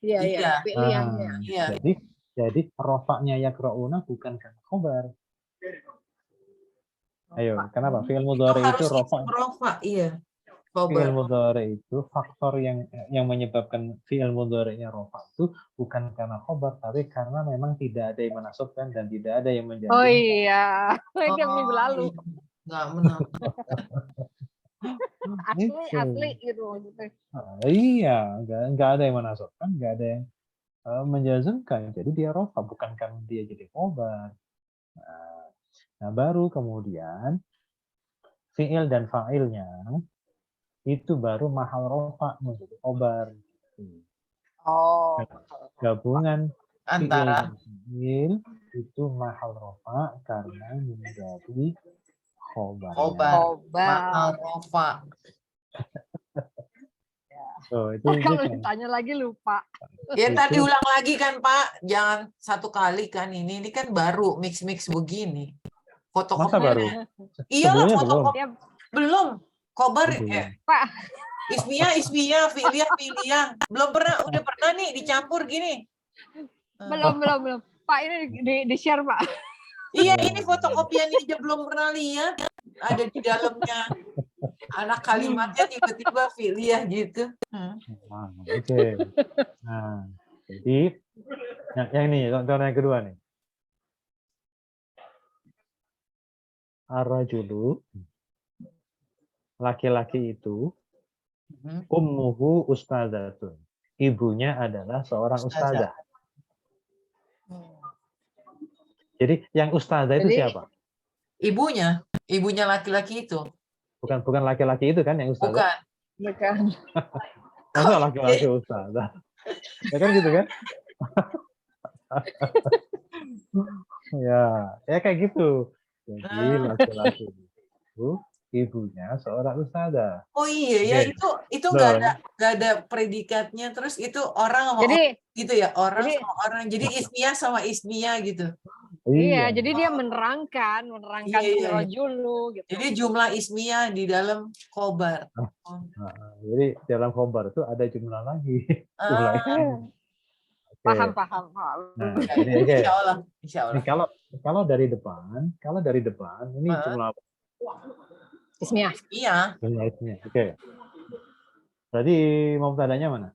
S1: Iya,
S2: Iya.
S1: fi'liyahnya.
S2: Iya.
S3: Jadi rofaknya yakra'una bukan karena khobar. Ayo, kenapa? Fi'il mudhari itu
S2: harus
S3: rofa.
S2: rofa, iya.
S3: Fi'il
S2: Khobar.
S3: mudhari itu faktor yang menyebabkan fi'il mudhari'nya rofa itu bukan karena khobar, tapi karena memang tidak ada yang menasabkan dan tidak ada yang menjadi.
S1: Oh iya, itu yang minggu lalu.
S2: Nggak benar.
S1: Asli gitu maksudnya.
S3: Iya, nggak ada yang menasabkan, nggak ada yang menjazmkan. Jadi dia rofa, bukan karena dia jadi khobar. Nah, baru kemudian fi'il dan fa'ilnya itu baru mahal rofa menjadi khobar.
S1: Oh.
S3: Gabungan
S2: Antara
S3: fi'il itu mahal rofa karena menjadi khobar.
S2: khobar, mahal rofa.
S3: Itu
S1: Kalau ditanya lagi lupa.
S2: Ya tadi ulang lagi kan Pak, jangan satu kali kan ini kan baru mix begini. Fotokopi.
S3: Masa baru?
S2: Iya,
S3: Sebelumnya
S2: fotokopi. Belum. Khobar
S1: Pak.
S2: Ismiyah, fi'liyah. Belum pernah, udah pernah nih dicampur gini.
S1: Belum. Pak ini di-share, Pak.
S2: Iya, ini fotokopian aja belum pernah lihat. Ada di dalamnya. Anak kalimatnya tiba-tiba fi'liyah gitu.
S3: Oke. Nah, jadi yang ini contoh yang kedua nih. Ar-rajulu laki-laki itu
S2: Mhm.
S3: ummuhu ustadzatun. Ibunya adalah seorang
S2: Ustazah.
S3: ustazah. Jadi yang ustazah itu
S1: Jadi
S3: siapa?
S2: Ibunya laki-laki itu.
S3: Bukan laki-laki itu kan yang ustazah?
S2: Bukan.
S1: bukan.
S3: Masa
S2: Kok
S3: laki-laki ustazah? Ya kan gitu kan? Ya kayak gitu. Jadi
S2: Ah.
S3: laki-laki itu ibunya seorang ustazah.
S2: Oh iya ya,
S3: Oke.
S2: itu
S3: Loh,
S2: nggak ada predikatnya, terus itu orang sama
S1: Jadi
S2: orang gitu ya, orang
S1: jadi
S2: sama orang, jadi ismiyah sama ismiyah gitu.
S1: iya,
S3: iya.
S1: jadi dia
S2: Oh,
S1: menerangkan
S2: iya
S1: si
S2: iya iya.
S1: rojulu gitu.
S2: Jadi jumlah ismiyah di dalam khobar. Oh.
S3: Jadi dalam khobar itu ada jumlah lagi.
S2: Ah,
S3: Jumlahnya.
S1: Paham,
S3: Oke.
S1: paham, paham.
S3: Nah,
S2: ya,
S3: jadi oke.
S2: insya Allah, insya
S3: Ini
S2: Allah.
S3: kalau dari depan ini
S2: Ah,
S3: jumlah
S1: Ismiyah.
S2: ismiyah,
S3: jumlahnya. Oke. Berarti mubtadanya mana?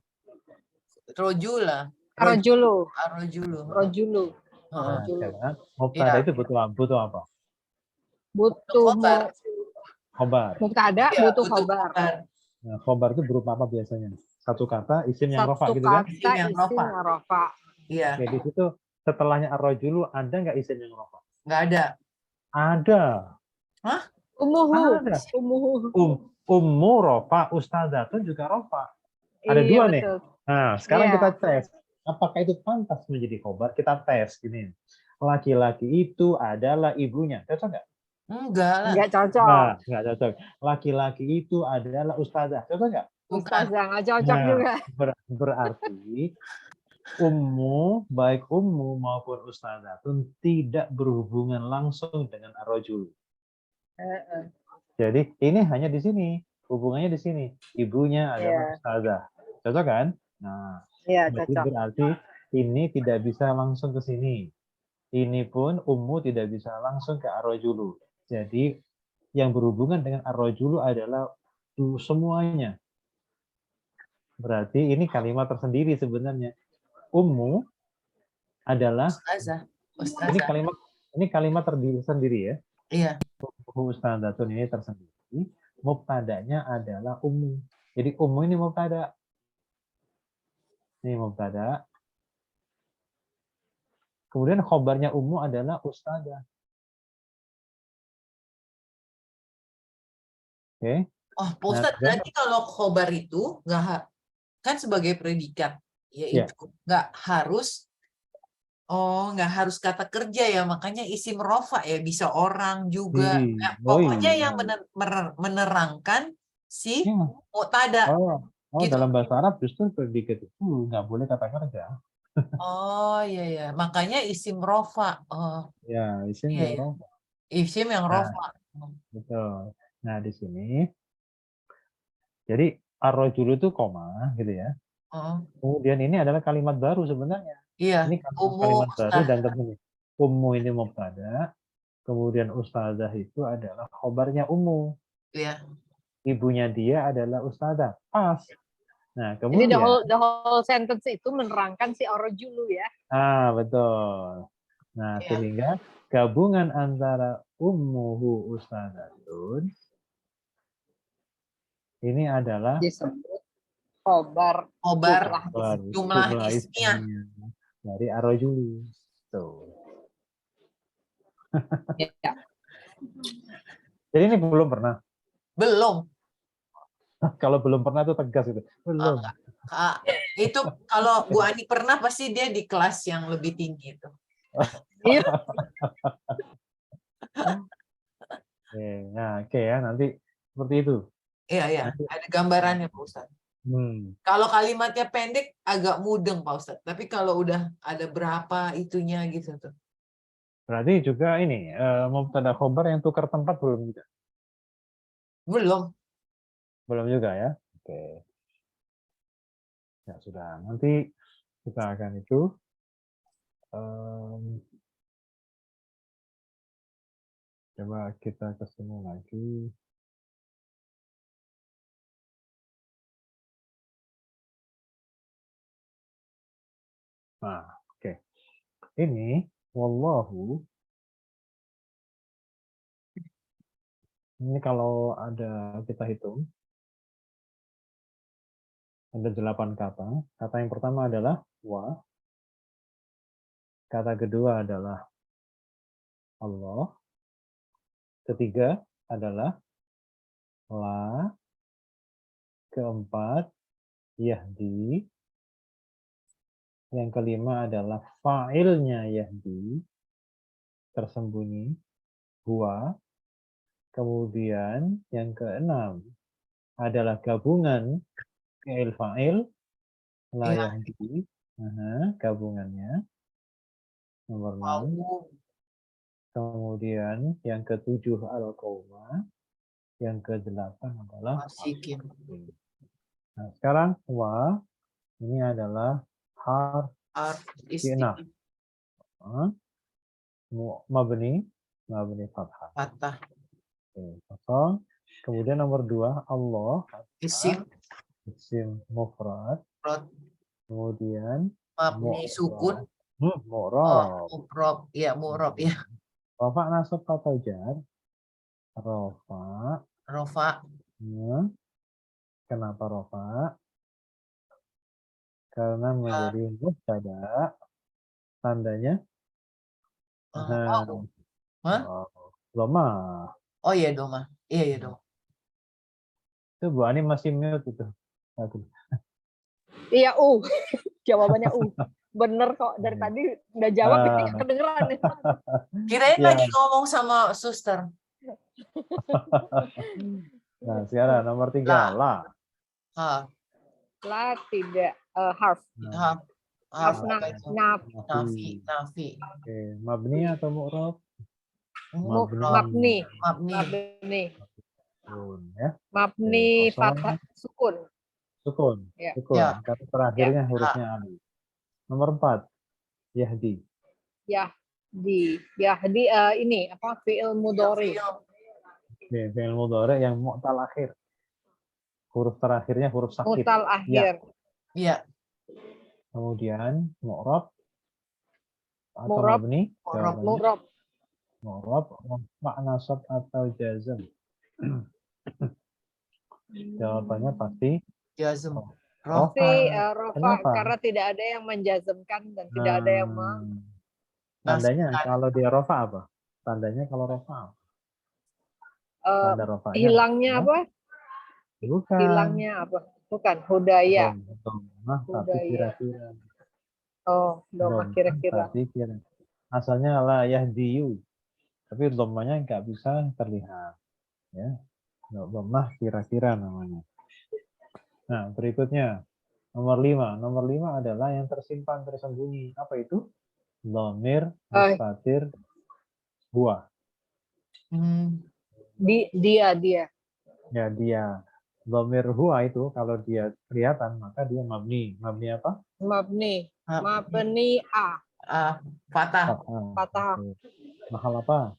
S2: rojula,
S1: Rojulu,
S2: rojulu.
S1: rojulu,
S2: Heeh.
S3: Nah,
S1: rojulu.
S3: sekarang
S2: Iya,
S3: mubtada itu butuh apa?
S1: Butuh
S2: khobar.
S3: Khobar.
S1: mubtada,
S2: Iya,
S1: butuh
S2: butuh
S1: khobar.
S2: khobar.
S3: Nah, khobar itu berupa apa biasanya? Satu kata isim yang rofa
S1: Satu
S3: gitu kan?
S2: Isim
S1: kata
S2: yang
S1: isim
S2: rofa.
S1: rofa.
S2: Iya,
S3: Oke, di situ setelahnya ar-rajulu ada nggak isim yang rofa?
S2: nggak ada.
S3: Ada.
S2: Hah?
S1: Umuhu,
S3: Ada.
S1: umuhu.
S3: Ummu rofa, ustadzatun juga rofa. Ada
S1: Iya
S3: dua nih.
S1: betul.
S3: Nah, sekarang
S1: Iya.
S3: kita tes. Apakah itu pantas menjadi khobar? Kita tes gini. Laki-laki itu adalah ibunya. Cocok nggak?
S2: Enggak lah,
S1: Nggak cocok.
S3: Nggak cocok. Laki-laki itu adalah ustazah. Cocok nggak?
S2: bukan.
S1: Ustazah nggak cocok
S3: Nah,
S1: juga.
S3: berarti ummu, baik ummu maupun ustazatun tidak berhubungan langsung dengan ar-rajul. Jadi ini hanya di sini. Hubungannya di sini. Ibunya adalah
S1: Iya,
S3: ustazah. Cocok kan? Nah,
S1: iya
S3: jadi
S1: cocok.
S3: berarti ini tidak bisa langsung ke sini. Ini pun ummu tidak bisa langsung ke ar-rajulu. Jadi yang berhubungan dengan ar-rajulu adalah semuanya. Berarti ini kalimat tersendiri sebenarnya. Ummu adalah
S2: Ustazah.
S3: ini
S2: Ustazah.
S3: kalimat terdiri sendiri ya.
S2: Iya.
S3: Ustadzatun ini tersendiri. Mubtadanya adalah ummu. Jadi ummu ini mubtada. Ini mubtada. Kemudian khobarnya ummu adalah ustadzah. Oke.
S2: Oh, Pak
S3: Nah,
S2: Ustadz, berarti kalau khobar itu kan sebagai predikat,
S3: ya.
S2: yaitu nggak harus kata kerja ya, makanya isim rofa ya, bisa orang juga. Nah,
S3: Oh
S2: pokoknya yang
S3: iya.
S2: menerangkan si
S3: Ya.
S2: mubtada gitu.
S3: Dalam bahasa Arab justru predikat itu nggak boleh kata kerja.
S2: Oh iya ya, makanya isim rofa. Oh
S3: Ya, isim
S2: iya
S3: yang
S2: ya,
S3: rofa.
S2: isim yang
S3: Nah,
S2: rofa.
S3: betul. Nah, di sini jadi ar-rajulu itu koma gitu ya.
S2: Oh,
S3: Kemudian ini adalah kalimat baru sebenarnya.
S2: iya,
S3: Ini
S2: ummu
S3: kalimat baru
S2: ustaz.
S3: dan tersendiri. Ummu ini mubtada, kemudian ustazah itu adalah khobarnya ummu.
S2: Iya.
S3: Ibunya dia adalah ustazah. Pas. Nah,
S1: Jadi
S3: kemudian,
S1: the whole sentence itu menerangkan si orojulu ya.
S3: betul. Nah,
S2: Iya.
S3: sehingga gabungan antara ummuhu ustazatun ini adalah
S1: Disebut khobar
S2: Khobar
S1: jumlah
S2: jumlah
S3: jumlah
S2: ismiyah.
S3: ismnya dari ar-rajuli. Tuh.
S1: ya.
S3: Jadi ini belum pernah.
S2: Belum.
S3: Kalau belum pernah itu tegas itu. Belum.
S2: Enggak. Itu kalau Bu Ani pernah pasti dia di kelas yang lebih tinggi itu.
S1: Iya.
S3: Nah, oke ya, nanti seperti itu.
S2: Iya, iya.
S3: Nanti,
S2: Ada gambarannya Pak Ustadz. Kalau kalimatnya pendek agak mudeng Pak Ustadz. Tapi kalau udah ada berapa itunya gitu tuh.
S3: berarti juga ini mubtada khobar yang tukar tempat belum juga?
S2: Belum.
S3: Belum juga ya. Oke. Ya sudah. Nanti kita akan itu coba kita kesini lagi. Nah, oke. Ini wallahu Ini kalau ada kita hitung, ada 8 kata. Kata yang pertama adalah wa. Kata kedua adalah Allah. Ketiga adalah la. Keempat, yahdi. Yang kelima adalah fa'ilnya yahdi. Tersembunyi. Huwa. Kemudian yang keenam adalah gabungan fi'il fa'il, la
S2: Ya.
S3: yahdi. Gabungannya. Nomor 6.
S2: Wow.
S3: Kemudian yang ketujuh al-qauma. Yang kedelapan adalah
S2: Masikin.
S3: Nah, sekarang wa ini adalah harf
S2: Arf
S3: istinaf.
S2: istinaf.
S3: Mabni fathah.
S2: Patah.
S3: Oke, kosong. Kemudian nomor 2 Allah
S2: Isim.
S3: isim mufrad.
S2: Rot.
S3: Kemudian
S2: Mabni sukun. Oh,
S3: mu'rab.
S2: mu'rob. Ya, mu'rob ya.
S3: Rafa nasab atau jar? Rafa.
S2: Rofa.
S3: Kenapa rafa? Karena menjadi mubtada. Tandanya
S2: Wow. Hah?
S3: lemah.
S2: Oh iya doma. Iya doma.
S3: Itu Bu Ani masih mute itu. Aduh.
S1: Iya, jawabannya bener kok, dari tadi udah jawab ini nggak kedengeran nih.
S2: Kirain
S3: Ya.
S2: lagi ngomong sama suster.
S3: Nah, sekarang nomor 3 la.
S1: La tidak harf.
S2: Harf
S1: Harf
S2: apa itu?
S1: nafi.
S2: Nafi.
S3: Oke, mabni atau mu'rab?
S1: Mabni. Ya. Mabni fathah sukun.
S3: Sukun.
S1: Ya.
S3: Kata terakhirnya hurufnya alif. Nomor 4 yahdi.
S1: Yahdi ini apa? Fi'il mudhari.
S3: Fi'il mudhari yang mu'tal akhir. Huruf terakhirnya huruf sakit.
S1: Mu'tal akhir.
S2: Iya.
S3: Kemudian mu'rab atau
S1: Mu'rab.
S3: mabni?
S1: Mu'rab.
S3: Nasab atau jazm? Jawabannya pasti
S2: jazm.
S1: Pasti
S3: Rafa.
S1: Rafa, karena tidak ada yang menjazmkan dan tidak ada yang
S3: tandanya kalau dia Rafa apa? Tandanya kalau Rafa tanda rafanya
S1: hilangnya apa?
S3: Bukan.
S1: Hilangnya apa? Bukan hudaya.
S3: Tapi kira-kira.
S1: Domah kira-kira.
S3: Asalnya la yahdiyu. Tapi domanya nggak bisa terlihat. Ya. Domah kira-kira namanya. Nah, berikutnya nomor 5. Nomor 5 adalah yang tersimpan tersembunyi. Apa itu? Dhamir mustatir huwa.
S1: Dia.
S3: Ya, dia. Dhamir huwa itu kalau dia kelihatan maka dia mabni. Mabni apa?
S1: Mabni
S2: Fathah.
S3: Mahal apa?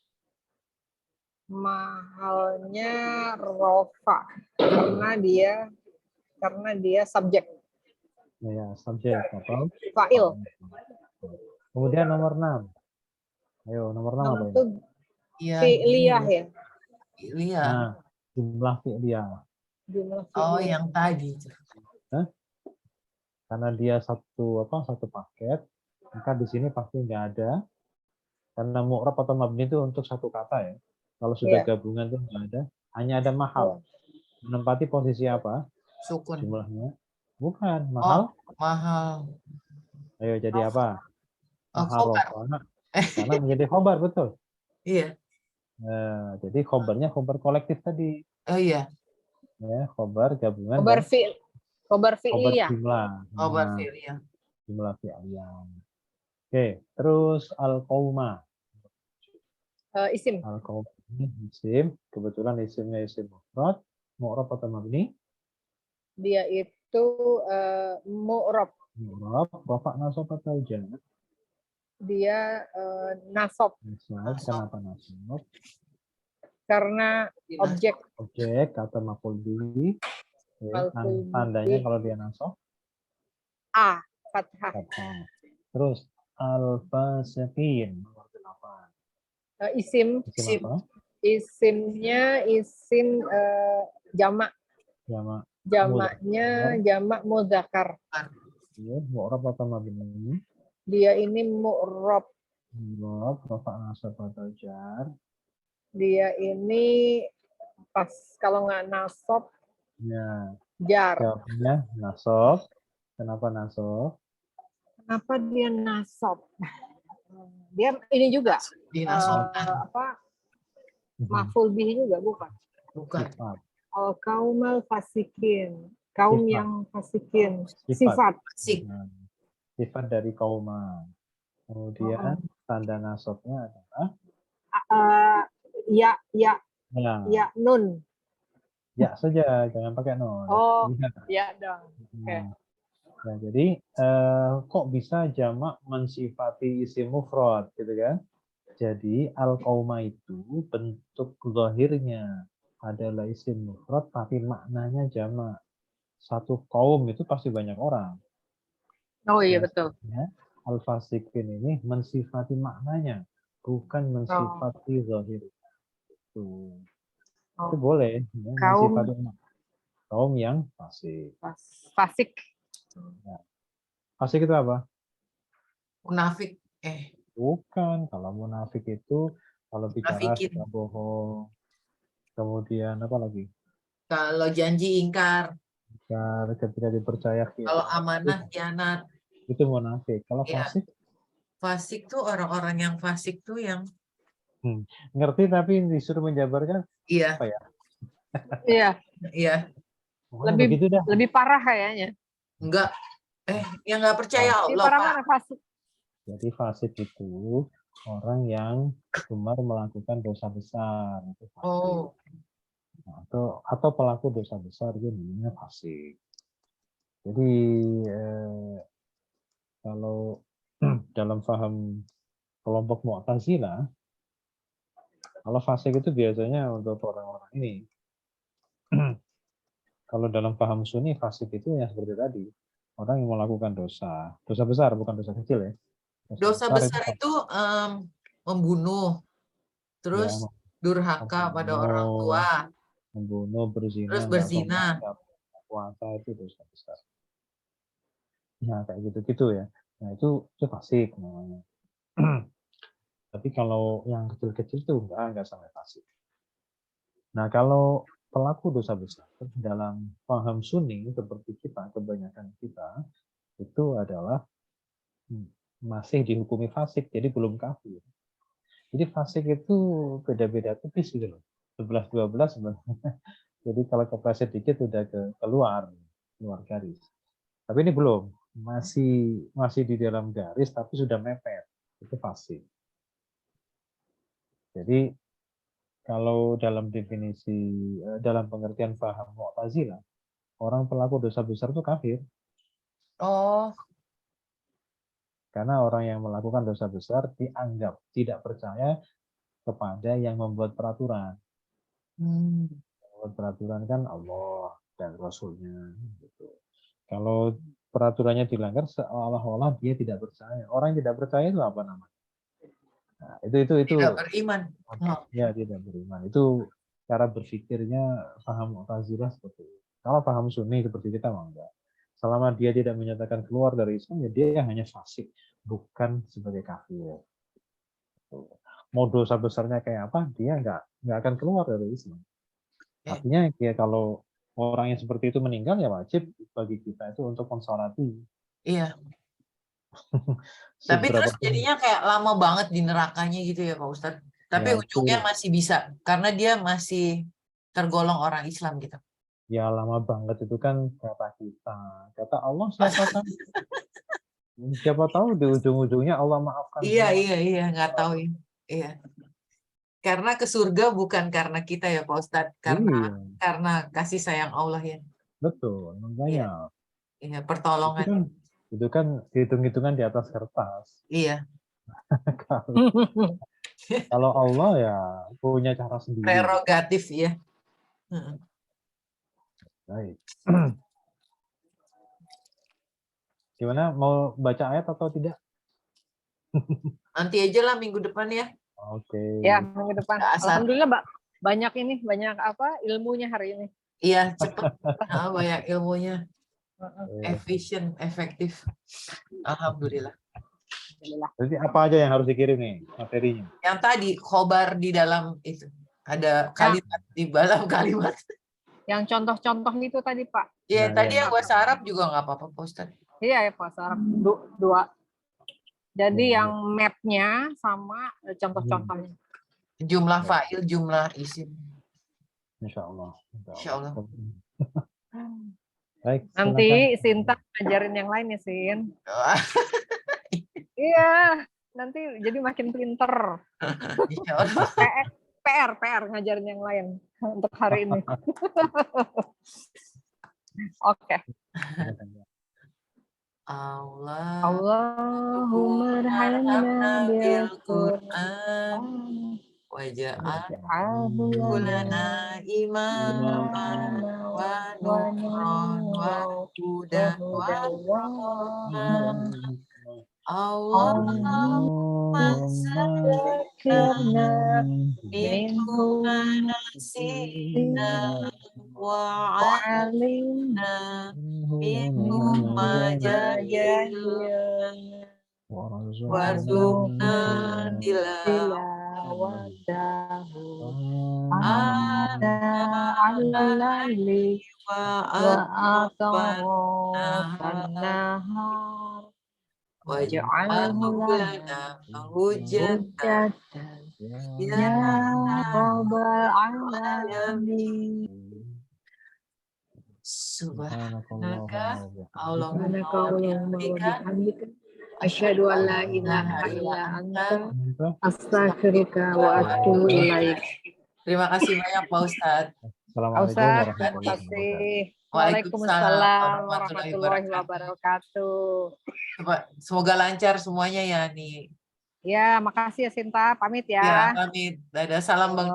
S1: Mahalnya rofa karena dia subjek.
S3: Ya, subjek atau
S1: fa'il.
S3: Kemudian nomor 6. Ayo, nomor 6 apa ini?
S1: Fi'liyah ya.
S3: Nah, jumlah fi'liyah.
S2: Yang tadi.
S3: Karena dia satu paket, maka di sini pasti nggak ada. Karena mu'rab atau mabni itu untuk satu kata ya. Kalau sudah gabungan itu nggak ada. Hanya ada mahal. Menempati posisi apa?
S2: Sukun.
S3: Jumlahnya. Bukan. Mahal.
S2: Mahal.
S3: Ayo jadi apa? Mahal rofa. Karena menjadi khobar, betul.
S2: Iya.
S3: Nah, jadi khobarnya khobar kolektif tadi.
S2: Oh iya.
S3: Ya, khobar gabungan.
S1: Khobar fi'liyah.
S2: Khobar fi'liyah.
S3: Jumlah fi'liyah. Oke, terus al-qauma.
S1: Isim.
S3: Al-qauma ini isim. Kebetulan isimnya isim mufrad. Mu'rab atau mabni?
S1: Dia itu mu'rab.
S3: Mu'rab, rafa, nasab atau jar?
S1: Dia nasab.
S3: Kenapa nasab?
S1: Karena objek
S3: atau maf'ul bihi. Tandanya kalau dia nasab?
S1: Fathah.
S3: Terus al-fasiqin nomor 8.
S1: Isim
S3: apa?
S1: Isimnya isim jamak.
S3: Jamak.
S1: Jamaknya jamak muzakkar.
S3: Ya, mu'rab atau mabni?
S1: Dia ini mu'rab.
S3: Mu'rab, rafa' nasab atau jar.
S1: Dia ini pas kalau nggak nasab
S3: Ya,
S1: jar.
S3: jawabnya nasab. Kenapa nasab?
S1: Kenapa dia nasab? Dia ini juga
S2: Dinasobkan.
S1: apa maf'ul bihi juga bukan?
S2: Bukan.
S3: Sifat.
S1: Al kaumal fasikin. Kaum
S3: Sifat.
S1: yang fasikin.
S3: Sifat.
S1: Sifat.
S2: Sik.
S3: Nah, sifat dari kauma. Kemudian tanda nasabnya adalah
S1: Ya
S3: ya,
S1: nun.
S3: ya saja, jangan pakai nun.
S1: Oh,
S3: Lihat.
S1: ya dong. Oke.
S3: Nah, jadi kok bisa jamak mensifati isim mufrad gitu kan? Jadi al-qauma itu bentuk zahirnya adalah isim mufrad tapi maknanya jamak. Satu kaum itu pasti banyak orang.
S1: Oh iya betul.
S3: Biasanya al-fasikin ini mensifati maknanya, bukan mensifati zahir. Itu boleh ya,
S1: Kaum
S3: mensifati kaum yang fasik.
S1: fasik.
S3: Ya. Fasik itu apa?
S2: Munafik.
S3: Bukan. Kalau munafik itu kalau bicara
S2: Munafikin.
S3: suka bohong. Kemudian apa lagi?
S2: Kalau janji ingkar.
S3: Ketika dipercaya
S2: Kalau amanah khianat.
S3: itu munafik. Kalau
S2: Ya.
S3: fasik?
S2: Fasik tuh orang-orang yang fasik tuh yang
S3: Ngerti tapi disuruh menjabarkan
S2: iya.
S3: apa ya?
S1: Iya.
S2: Iya.
S1: Lebih parah kayaknya.
S2: Enggak. Yang nggak percaya
S1: Lebih
S2: Allah,
S1: parah
S2: Pak.
S1: mana fasik?
S3: Jadi fasik itu orang yang gemar melakukan dosa besar itu fasik.
S2: Oh.
S3: Nah, atau pelaku dosa besar itu namanya fasik. Jadi kalau dalam paham kelompok Mu'tazilah, kalau fasik itu biasanya untuk orang-orang ini. Kalau dalam paham Sunni, fasik itu yang seperti tadi, orang yang melakukan dosa besar, bukan dosa kecil ya.
S2: Dosa besar itu membunuh, terus
S3: ya,
S2: durhaka pada orang tua,
S3: membunuh, berzina,
S2: terus
S3: nggak
S2: berzina.
S3: puasa itu dosa besar. Ya kayak gitu-gitu ya. Nah itu fasik namanya. Tapi kalau yang kecil-kecil itu enggak sampai fasik. Nah kalau pelaku dosa besar dalam paham Sunni seperti kita, kebanyakan kita itu adalah masih dihukumi fasik, jadi belum kafir. Jadi fasik itu beda-beda tipis gitu loh. 11, 12 sebenarnya. Jadi kalau kepleset dikit udah keluar garis. Tapi ini belum, masih di dalam garis tapi sudah mepet. Itu fasik. Jadi kalau dalam definisi, dalam pengertian paham Mu'tazilah, orang pelaku dosa besar itu kafir.
S2: Oh.
S3: Karena orang yang melakukan dosa besar dianggap tidak percaya kepada yang membuat peraturan. Membuat peraturan kan Allah dan Rasulnya. Gitu. Kalau peraturannya dilanggar, seolah-olah dia tidak percaya. Orang yang tidak percaya itu apa namanya? Nah, itu
S2: Tidak beriman.
S3: Ya tidak beriman. Itu cara berpikirnya paham Mu'tazilah seperti itu. Kalau paham Sunni seperti kita enggak. Selama dia tidak menyatakan keluar dari Islam, ya dia hanya fasik, bukan sebagai kafir. Mau dosa besarnya kayak apa, dia nggak akan keluar dari Islam. Artinya ya kalau orang yang seperti itu meninggal ya wajib bagi kita itu untuk mensolati.
S2: Iya. Tapi terus jadinya kayak lama banget di nerakanya gitu ya Pak Ustadz. Tapi
S3: ya,
S2: ujungnya
S3: itu,
S2: masih bisa karena dia masih tergolong orang Islam gitu.
S3: Ya lama banget itu kan kata kita. Kata Allah siapa tahu di ujung-ujungnya Allah maafkan
S2: Iya,
S3: semua.
S2: iya, nggak tahu. Iya. Karena ke surga bukan karena kita ya Pak Ustadz, karena kasih sayang Allah ya.
S3: Betul, makanya.
S2: Iya, pertolongan.
S3: Itu kan hitung-hitungan di atas kertas.
S2: Iya.
S3: Kalau Allah ya punya cara sendiri.
S2: Prerogatif ya.
S3: Baik. Gimana, mau baca ayat atau tidak?
S2: Nanti aja lah minggu depan ya.
S3: Oke.
S1: Ya, minggu depan.
S2: Asal.
S1: Alhamdulillah, Mbak. Banyak ilmunya hari ini.
S2: Iya, cepet. Banyak ilmunya.
S3: Iya.
S2: Efisien, efektif. Alhamdulillah.
S1: Alhamdulillah.
S3: Jadi apa aja yang harus dikirim nih materinya?
S2: Yang tadi khobar di dalam itu. Ada kalimat di dalam kalimat.
S1: Yang contoh-contoh itu tadi, Pak.
S2: Iya,
S3: Nah,
S2: tadi
S3: iya.
S2: yang bahasa Arab juga nggak apa-apa, Pak Ustadz.
S1: Iya, ya, Pak Sarap. Dua. Jadi
S3: Iya.
S1: yang map-nya sama contoh-contohnya.
S2: Jumlah
S3: Ya.
S2: fa'il, jumlah isim.
S3: Insya Allah.
S2: Insya Allah.
S3: Baik.
S1: Nanti
S3: silakan.
S1: Sinta ngajarin yang lain ya, Sin. Iya, nanti jadi makin pinter.
S2: Insya Allah.
S1: PR ngajarin yang lain untuk hari ini. Oke. Allahumma rahmana bil Qur'an
S2: waj'alhu lana imaman wa nuran wa hudan wa rahmah. Allahumma zakirna minhu ma nasina wa alimna minhu ma jahilna warzuqna tilawatahu ana al-laili wa atrafan nahar waj'alhu lana hujjatan ya rabbal alamin. Subhanaka Allahumma wa bihamdika asyhadu an la ilaha illa anta astaghfiruka wa atubu ilaik. Terima kasih banyak Pak Ustadz.
S3: Assalamualaikum
S1: Terima
S3: warahmatullahi wabarakatuh.
S1: kasih.
S2: Waalaikumsalam
S1: Waalaikumsalam warahmatullahi wabarakatuh.
S2: Semoga lancar semuanya ya nih.
S1: Ya, makasih ya Sinta. Pamit ya.
S2: Ya, pamit. Dadah, salam Bang.